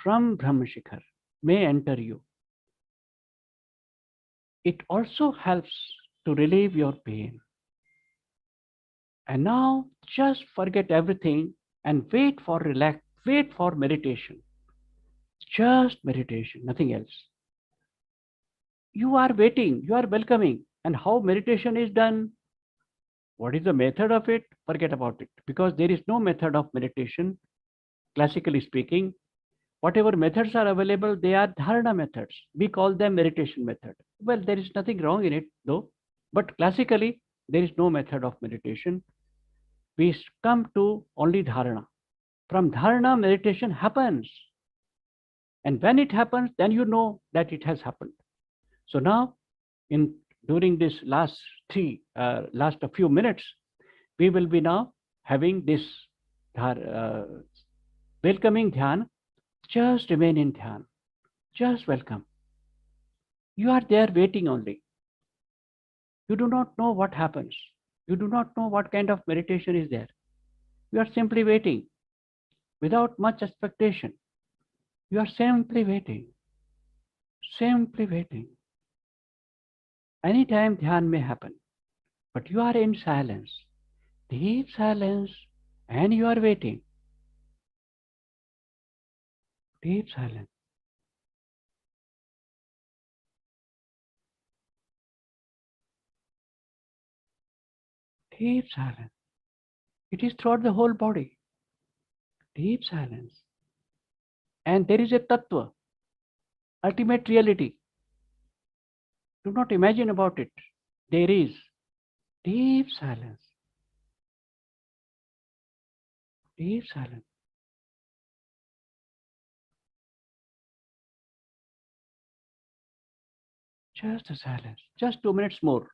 from Brahma Shikhar may enter you. It also helps to relieve your pain. And now just forget everything and wait for meditation. Just meditation, nothing else. You are waiting, you are welcoming. And how meditation is done? What is the method of it? Forget about it. Because there is no method of meditation, classically speaking. Whatever methods are available, they are dharana methods. We call them meditation method. Well, there is nothing wrong in it though. But classically, there is no method of meditation. we come to only dharana. From dharana, meditation happens. And when it happens, then you know that it has happened. So now, during this last a few minutes, we will be now having this welcoming dhyan. Just remain in dhyan. Just welcome. You are there waiting only. You do not know what happens. You do not know what kind of meditation is there. You are simply waiting without much expectation. You are simply waiting. Simply waiting. Anytime dhyan may happen, but you are in silence, deep silence, and you are waiting. Deep silence. Deep silence. It is throughout the whole body. Deep silence. And there is a tattva, ultimate reality. Do not imagine about it. There is deep silence. Deep silence. Just a silence. Just 2 minutes more.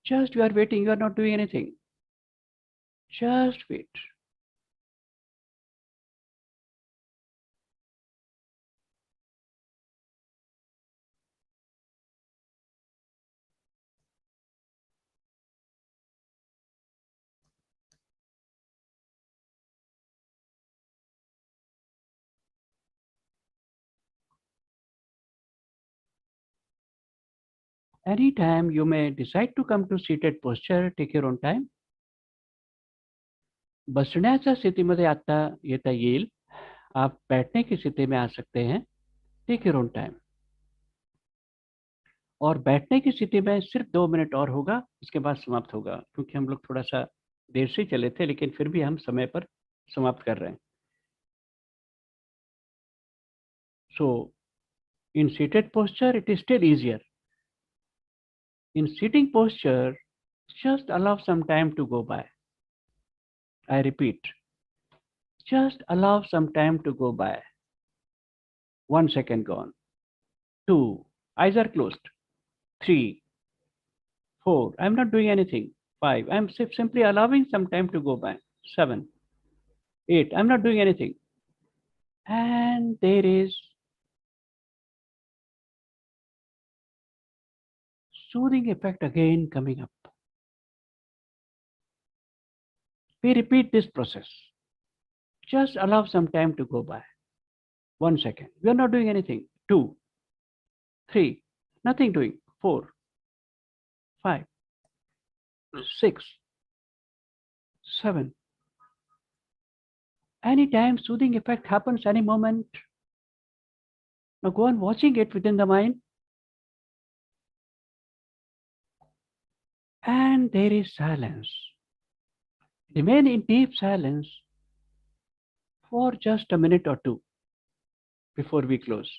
Just you are waiting. You are not doing anything. Just wait. Anytime you may decide to come to seated posture, take your own time. बसण्याच्या स्थितीमध्ये आता येता येईल. आप बैठने की स्थिति में आ सकते हैं. Take your own time. और बैठने की स्थिति में सिर्फ 2 मिनट और होगा, उसके बाद समाप्त होगा, क्योंकि हम लोग थोड़ा सा देर से चले थे, लेकिन फिर भी हम समय पर समाप्त कर रहे हैं. So in seated posture it is still easier. In sitting posture, just allow some time to go by. I repeat, just allow some time to go by. 1 second gone. 2, eyes are closed. 3, 4, I'm not doing anything. 5, I'm simply allowing some time to go by. 7, 8, I'm not doing anything. And there is soothing effect again coming up. We repeat this process. Just allow some time to go by. 1 second. We are not doing anything. 2, 3, nothing doing. 4, 5, 6, 7. Anytime soothing effect happens, any moment. Now go on watching it within the mind. And there is silence. Remain in deep silence for just a minute or two before we close.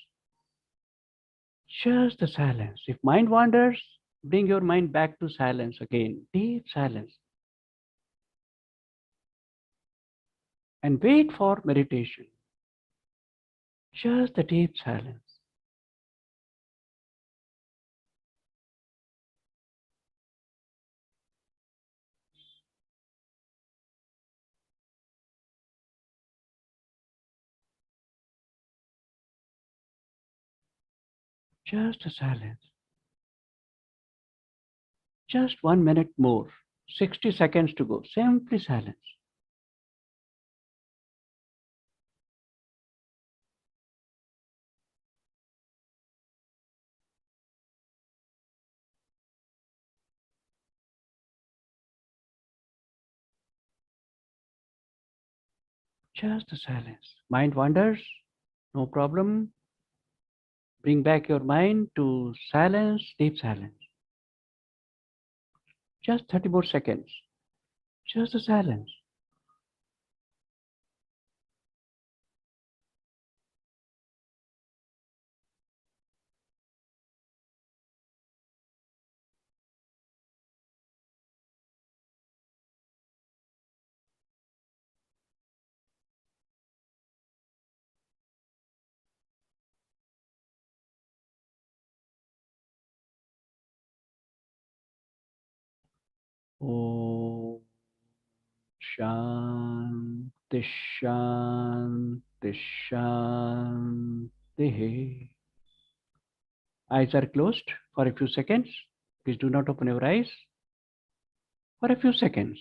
Just the silence. If mind wanders, bring your mind back to silence again, deep silence. And wait for meditation. Just the deep silence. Just a silence. Just 1 minute more. 60 seconds to go. Simply silence. Just a silence. Mind wanders, no problem. Bring back your mind to silence, deep silence. Just 30 more seconds. Just a silence. Om Shanti Shanti Shanti. Eyes are closed for a few seconds. Please do not open your eyes for a few seconds.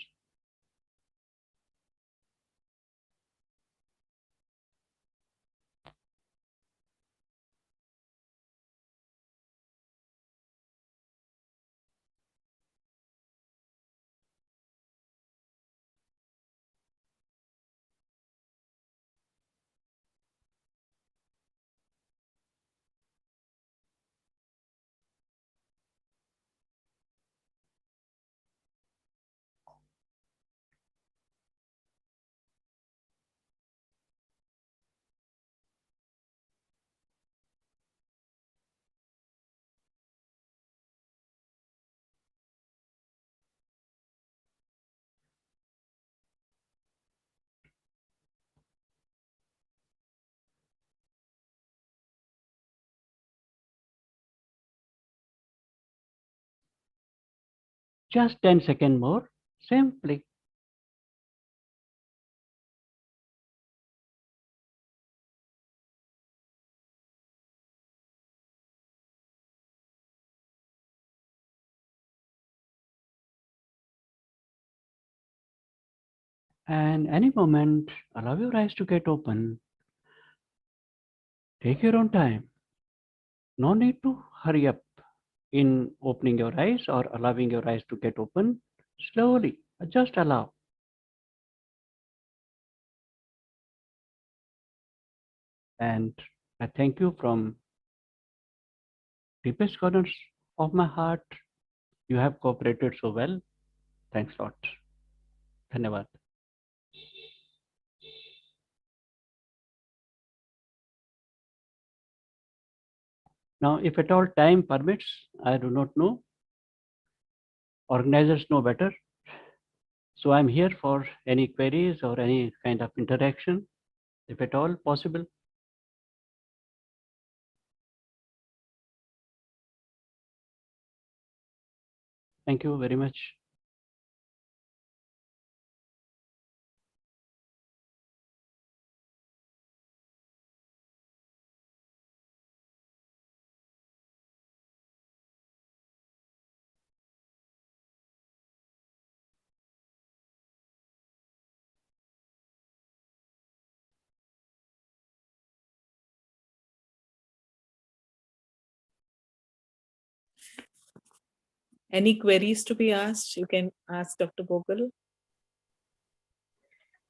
Just 10 seconds more, simply. And any moment, allow your eyes to get open. Take your own time. No need to hurry up in opening your eyes or allowing your eyes to get open. Slowly, just allow. And I thank you from deepest corners of my heart. You have cooperated so well. Thanks a lot. Dhanyavad. Now, if at all time permits, I do not know. Organizers know better. So I'm here for any queries or any kind of interaction, if at all possible. Thank you very much. Any queries to be asked? You can ask Dr. Gokul.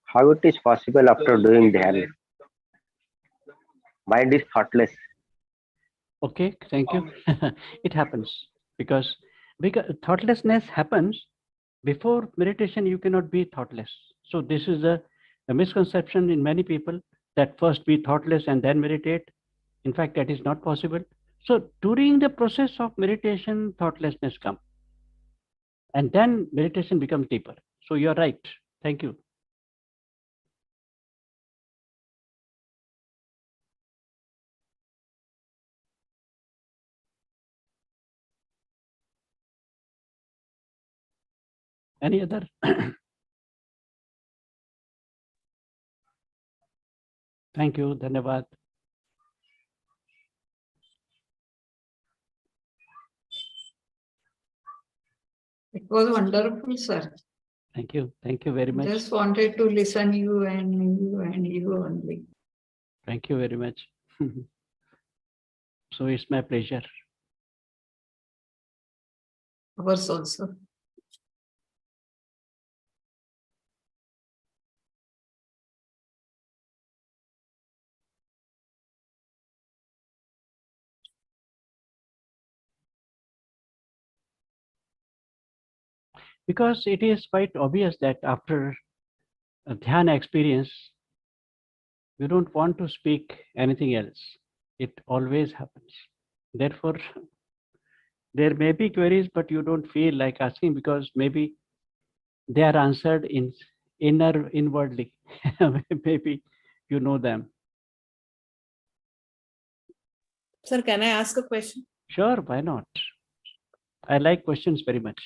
How it is possible after doing Dhyan? Mind is thoughtless. Okay, thank you. It happens because thoughtlessness happens before meditation. You cannot be thoughtless. So this is a misconception in many people that first be thoughtless and then meditate. In fact, that is not possible. So during the process of meditation, thoughtlessness comes, and then meditation becomes deeper. So you're right. Thank you. Any other? Thank you. Dhanyavad. It was wonderful, sir. Thank you. Thank you very much. Just wanted to listen you and you and you only. Thank you very much. So it's my pleasure. Ours also. Because it is quite obvious that after a dhyana experience, you don't want to speak anything else. It always happens. Therefore, there may be queries, but you don't feel like asking because maybe they are answered inwardly. Maybe you know them. Sir, can I ask a question? Sure, why not? I like questions very much.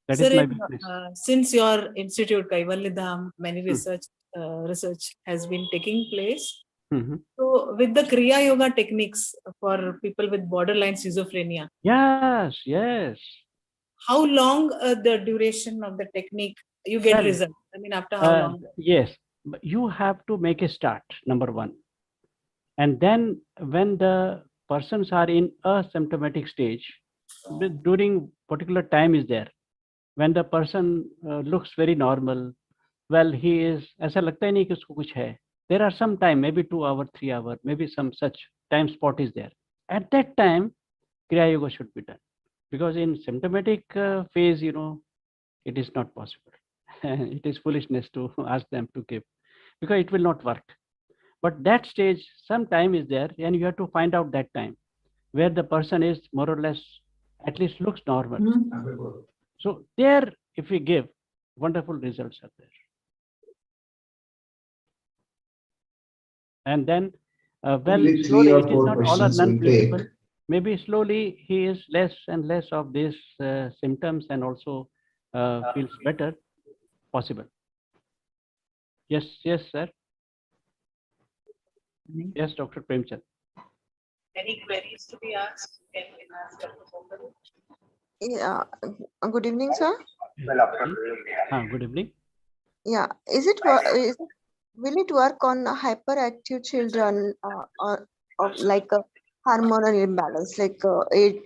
That Sir, is my in, weakness. since your institute, Kaivalya Dham, many Hmm. research has been taking place. Mhm. So, with the Kriya Yoga techniques for people with borderline schizophrenia, Yes, yes. how long the duration of the technique you get Well, result? I mean, after how long? Yes, but you have to make a start, number one. And then when the persons are in a symptomatic stage, during particular time is there, when the person looks very normal, well, he is, ऐसा लगता ही नहीं कि उसको कुछ है. There are some time, maybe 2 hour, 3 hour, maybe some such time spot is there. At that time, Kriya Yoga should be done. Because in symptomatic phase, it is not possible. It is foolishness to ask them to give, because it will not work. But that stage, some time is there, and you have to find out that time where the person is more or less, at least looks normal. So there, if we give, wonderful results are there. And then, well, Only 3 slowly, or it is 4 not all or questions none will principle. take. Maybe slowly he is less and less of these symptoms and also feels better, possible. Yes, yes, sir. Yes, Dr. Premchand. Any queries to be asked? Can we ask Dr. Pombal? Yeah, good evening, sir. Good evening. Yeah, will it work on hyperactive children or like a hormonal imbalance, like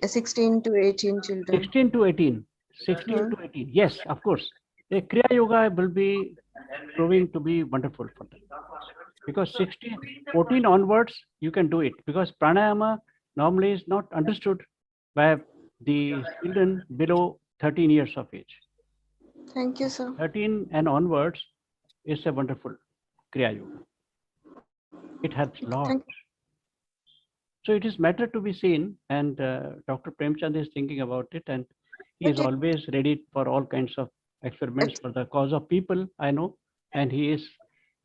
16 to 18 children? 16 to 18. 16 to 18. Yes, of course. The Kriya Yoga will be proving to be wonderful for them. Because 14 onwards, you can do it. Because pranayama normally is not understood by the children below 13 years of age. Thank you, sir. 13 and onwards is a wonderful Kriya Yoga. It helps a lot. Thank So it is matter to be seen, and Dr. Premchand is thinking about it, and he is Okay. always ready for all kinds of experiments for the cause of people, I know, and he is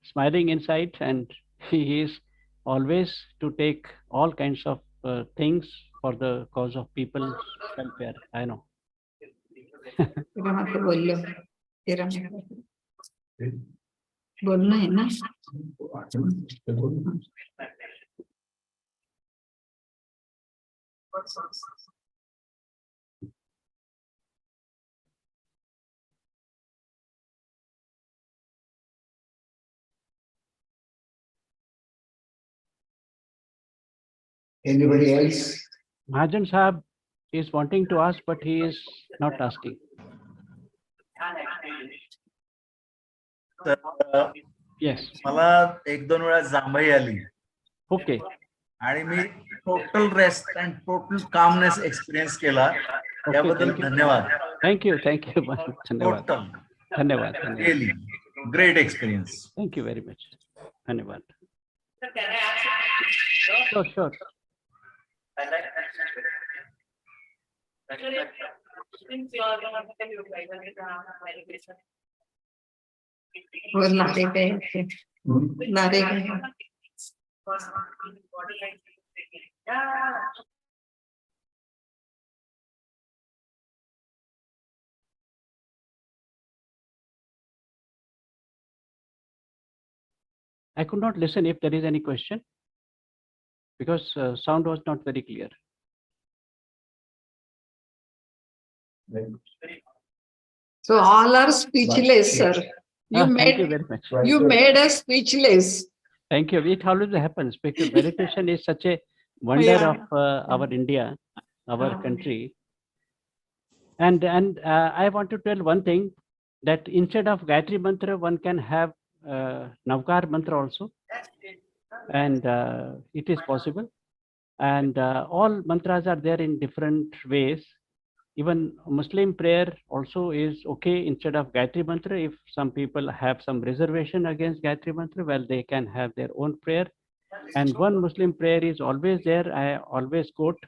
smiling inside, and he is always to take all kinds of things for the cause of people's welfare, I know. तेरा बोलो बोलना है ना. Anybody else? Mahajan Sahab is wanting to ask, but he is not asking. तर Yes. मला 1-2 वेळा जांभई आली Okay. आणि मी total rest and total calmness experience केला. त्याबद्दल thank you. धन्यवाद. Thank you. धन्यवाद. टोटल धन्यवाद. Really great experience. Thank you very much. धन्यवाद. Sir, can I ask you? Sure. Since you are going to tell you Kaivalya Dham meditation. वो लारे गए थे. लारे गए. I could not listen if there is any question, because sound was not very clear. So all are speechless, sir. Thank you very much. You made us speechless. Thank you. It always happens because meditation is such a wonder Yeah. of our India, our country. And I want to tell one thing, that instead of Gayatri Mantra, one can have Navkar Mantra also. And it is possible. And all mantras are there in different ways. Even Muslim prayer also is okay instead of Gayatri Mantra. If some people have some reservation against Gayatri Mantra, well, they can have their own prayer. And one Muslim prayer is always there. I always quote,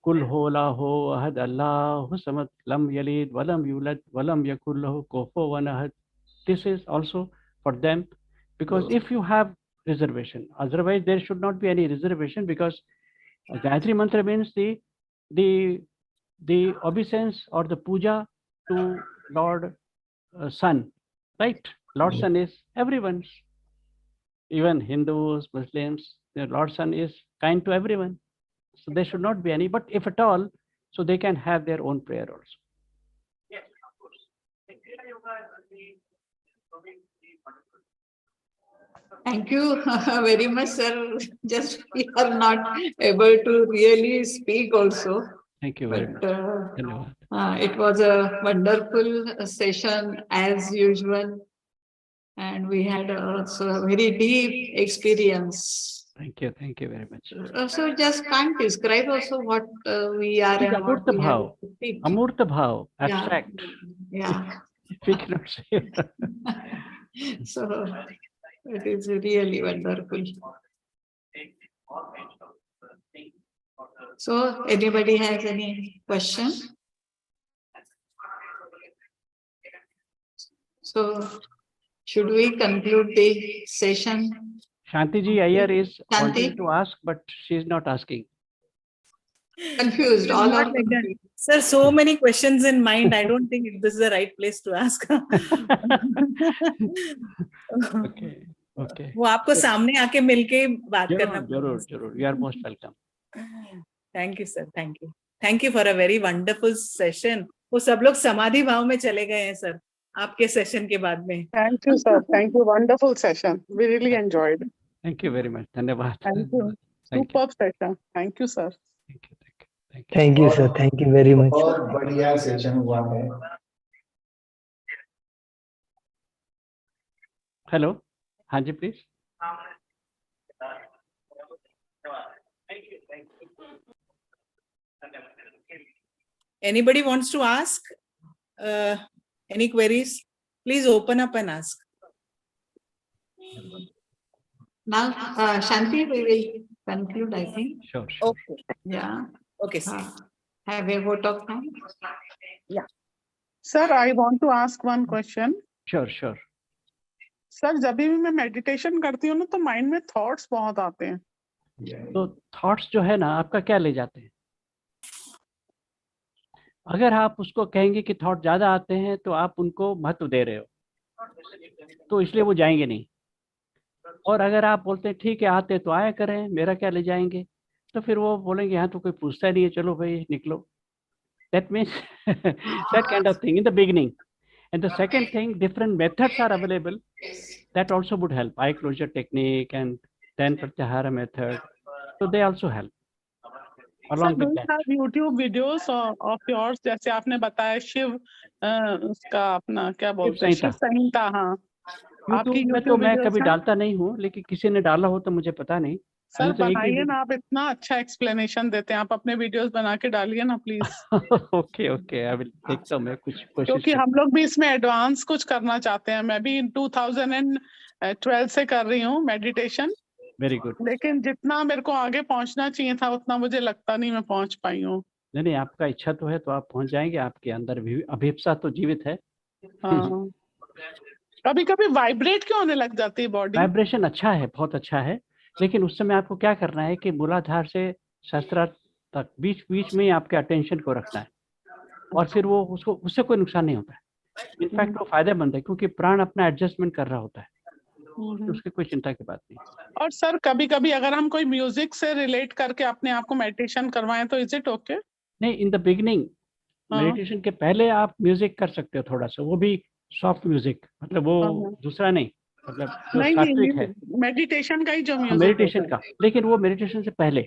Kul ho la ho ahad Allahu samad lam yalid walam yulad walam yakul lahu kufuwan ahad. This is also for them, because if you have reservation, otherwise there should not be any reservation, because Gayatri Mantra means the obeisance or the puja to Lord Son, right? Lord Son is everyone's. Even Hindus, Muslims, the Lord Son is kind to everyone. So there should not be any, but if at all, so they can have their own prayer also. Thank you very much, sir. Just we are not able to really speak also. Thank you very But much. Dhanyavad. it was a wonderful session as usual. And we had also a very deep experience. Thank you very much. So just can't describe also what we are It's and what Amurta we have Bhav. to teach. Amurta Bhav, Yeah. abstract. Yeah. We cannot say. So it is really wonderful. So anybody has any question? So should we conclude the session? Shanti ji Iyer is Shanti? wanting to ask, but she is not asking. Confused, all Not are like that. confused. Sir, so many questions in mind. I don't think this is the right place to ask. Okay, okay. वो आपको सामने आके मिलके बात करना जरूर, जरूर. You are most welcome. Thank you sir, thank you for a very wonderful session. वो सब लोग समाधि भाव में चले गए हैं सर आपके सेशन के बाद में. Thank you, sir. Thank you. Wonderful session. We really enjoyed. Thank you very much. Dhanyavad. Thank you. Thank you. Superb session. Thank you, sir. Thank you. Thank you, sir. Thank you very much. बहुत बढ़िया session हुआ है. Hello. हाँ जी, please. Anybody wants to ask any queries? Please open up and ask. Now, Shanti, we will conclude, I think. Sure. Okay. Yeah. Okay, sir. Have a vote of thanks. Sir, I want to ask one question. Sure. Sir जब भी मैं meditation करती हूँ ना तो mind में thoughts बहुत आते हैं. तो थॉट्स जो है ना आपका क्या ले जाते हैं? अगर आप उसको कहेंगे कि थॉट ज्यादा आते हैं तो आप उनको महत्व दे रहे हो, तो इसलिए वो जाएंगे नहीं. और अगर आप बोलते हैं ठीक है आते तो आया करें, मेरा क्या ले जाएंगे, तो फिर वो बोलेंगे यहाँ तो कोई पूछता नहीं है, चलो भाई निकलो. That means that kind of thing in the beginning. And the second thing, different methods are available. That also would help. Eye closure technique and then Pratyahara method. So they also help. Along Sir, do with you that. have YouTube videos of yours? जैसे आपने बताया शिव उसका अपना क्या बोलते हैं, शिव संहिता. हाँ, आपकी YouTube में तो YouTube मैं videos कभी हैं? डालता नहीं हूँ, लेकिन किसी ने डाला हो तो मुझे पता नहीं. सर तो एक ही बनाइए ना, आप इतना अच्छा एक्सप्लेनेशन देते हैं, आप अपने वीडियोस बना के डालिए ना प्लीज. ओके आई विल देखता हूँ, मैं कुछ कोशिश क्योंकि हम लोग भी इसमें एडवांस कुछ करना चाहते हैं. मैं भी 2012 से कर रही हूँ मेडिटेशन. Very good. लेकिन जितना मेरे को आगे पहुंचना चाहिए था उतना मुझे लगता नहीं मैं पहुंच पाई हूँ. नहीं, आपका इच्छा तो है तो आप पहुंच जाएंगे. आपके अंदर भी अभिप्सा तो जीवित है. हाँ. कभी कभी वाइब्रेट क्यों होने लग जाती है बॉडी? वाइब्रेशन अच्छा है, बहुत अच्छा है, लेकिन उस समय आपको क्या करना है कि मूलाधार से सहस्त्रार तक बीच में आपके अटेंशन को रखना है, और फिर वो उससे कोई नुकसान नहीं होता है. इनफैक्ट वो फायदेमंद है, क्योंकि प्राण अपना एडजस्टमेंट कर रहा होता है, तो उसकी कोई चिंता की बात नहीं. और सर कभी कभी अगर हम कोई म्यूजिक से रिलेट करके अपने आप को मेडिटेशन करवाएं तो इज इट ओके? नहीं, इन द बिगिनिंग मेडिटेशन के पहले आप म्यूजिक कर सकते हो थोड़ा सा, वो भी सॉफ्ट म्यूजिक, मतलब वो दूसरा नहीं, मतलब जो सात्विक है मेडिटेशन का ही जो म्यूजिक मेडिटेशन का. लेकिन वो मेडिटेशन से पहले,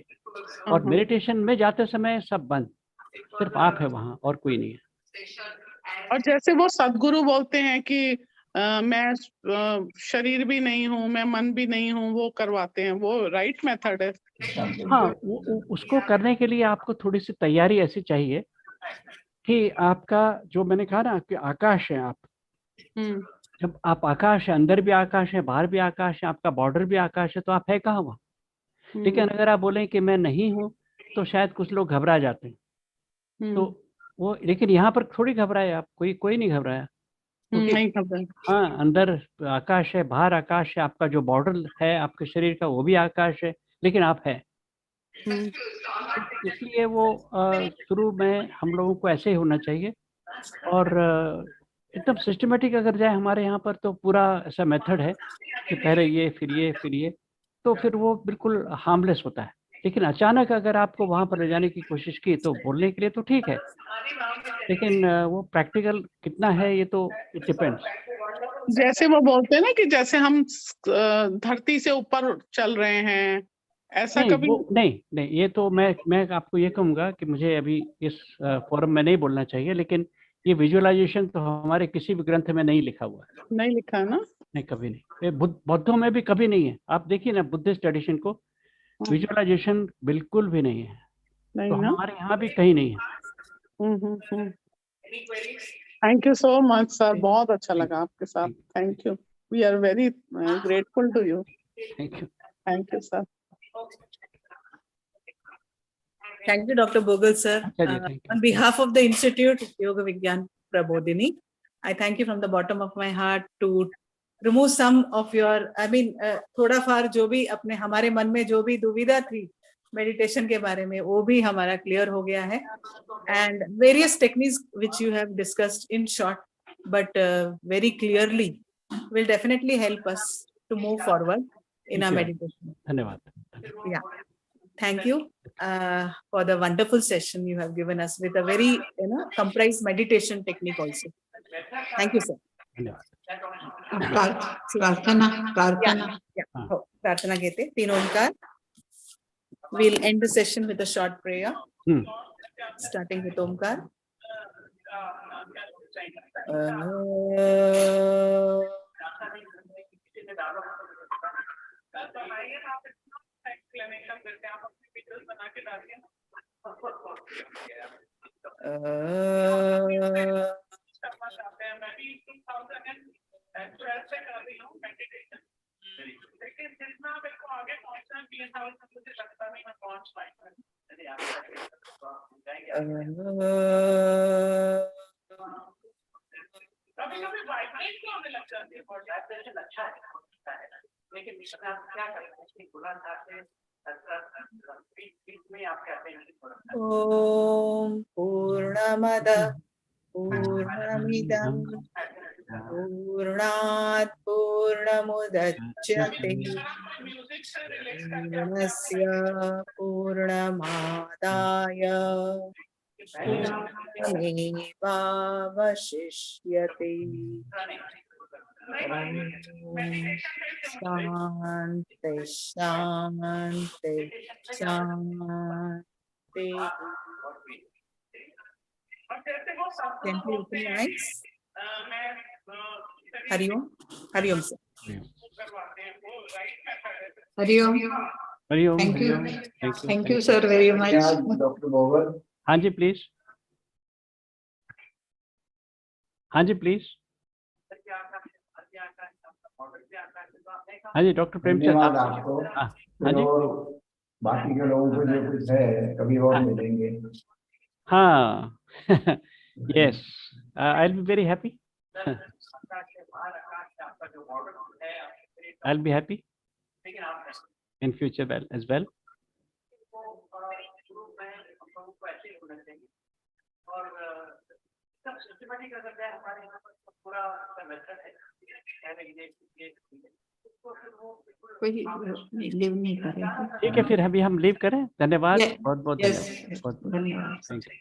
और मेडिटेशन में जाते समय सब बंद, सिर्फ आप है वहाँ और कोई नहीं है. और जैसे वो सदगुरु बोलते हैं कि मैं शरीर भी नहीं हूँ, मैं मन भी नहीं हूँ, वो करवाते हैं, वो राइट मेथड है? हाँ, उसको करने के लिए आपको थोड़ी सी तैयारी ऐसी चाहिए कि आपका जो मैंने कहा ना कि आकाश है आप, जब आप आकाश है, अंदर भी आकाश है, बाहर भी आकाश है, आपका बॉर्डर भी आकाश है, तो आप है कहाँ वहाँ. लेकिन अगर आप बोलें कि मैं नहीं हूँ तो शायद कुछ लोग घबरा जाते हैं. तो वो, लेकिन यहाँ पर थोड़ी घबराए आप, कोई नहीं घबराया. नहीं घबराए. हाँ, अंदर आकाश है, बाहर आकाश है, आपका जो बॉर्डर है आपके शरीर का वो भी आकाश है, लेकिन आप है. इसलिए वो शुरू में हम लोगों को ऐसे ही होना चाहिए. और एकदम सिस्टमेटिक अगर जाए हमारे यहाँ पर तो पूरा ऐसा मेथड है कि पहले ये फिर ये फिर ये, तो फिर वो बिल्कुल हार्मलेस होता है। लेकिन अचानक अगर आपको वहां पर ले जाने की कोशिश की तो बोलने के लिए तो ठीक है, लेकिन वो प्रैक्टिकल कितना है ये तो इट डिपेंड्स। जैसे वो बोलते हैं ना कि जैसे हम धरती से ऊपर चल रहे हैं, ऐसा नहीं कभी वो नहीं, ये तो मैं आपको ये कहूँगा कि मुझे अभी इस फोरम में नहीं बोलना चाहिए, लेकिन ये विजुअलाइजेशन तो हमारे किसी भी ग्रंथ में नहीं लिखा हुआ है। नहीं लिखा है ना? नहीं, कभी नहीं। ये बौद्धों में भी कभी नहीं है। आप देखिए ना बुद्धिस्ट ट्रेडिशन को, विजुअलाइजेशन बिल्कुल भी नहीं है। नहीं तो ना? हमारे यहाँ भी कहीं नहीं है। Thank you so much sir, बहुत अच्छा लगा आपके साथ। Thank you, we are very grateful to you. Thank you. Thank you sir. Thank you, Dr. Bogle, sir. चलिए, thank you. On behalf of the Institute Yoga Vigyan Prabodhini, I thank you from the bottom of my heart to remove some of your, थोड़ा फार जो भी अपने हमारे मन में जो भी दुविधा थी मेडिटेशन के बारे में, वो भी हमारा क्लियर हो गया है। And various techniques which you have discussed in short, but very clearly, will definitely help us to move forward in our meditation. धन्यवाद। Yeah. Thank you for the wonderful session you have given us with a very comprised meditation technique also. Thank you, sir. धन्यवाद। प्रार्थना हो, प्रार्थना घेते 3 ओंकार. We'll end the session with a short prayer, starting with ओंकार. ओम पूर्णमद पूर्णमिदं पूर्णात् पूर्णमुदच्यते पूर्णस्य पूर्णमादाय पूर्णमेवावशिष्यते। शांति शांति शांति। Can you open your eyes? Hariom, Hariom sir. Hariom. Hariom. Thank you sir very much. Doctor Bogle. हाँ जी प्लीज। हाँ जी प्लीज। हाँ जी डॉक्टर प्रेमचंद। धन्यवाद आपको। हाँ जी। और बाकी के लोगों को जो कुछ है कभी और मिलेंगे। हाँ yes, I'll be very happy. I'll be happy in future as well. कोई लिव नहीं करेगा। ठीक है, फिर अभी हम लीव करें। धन्यवाद, बहुत बहुत Yes, धन्यवाद। धन्यवाद। Thank you.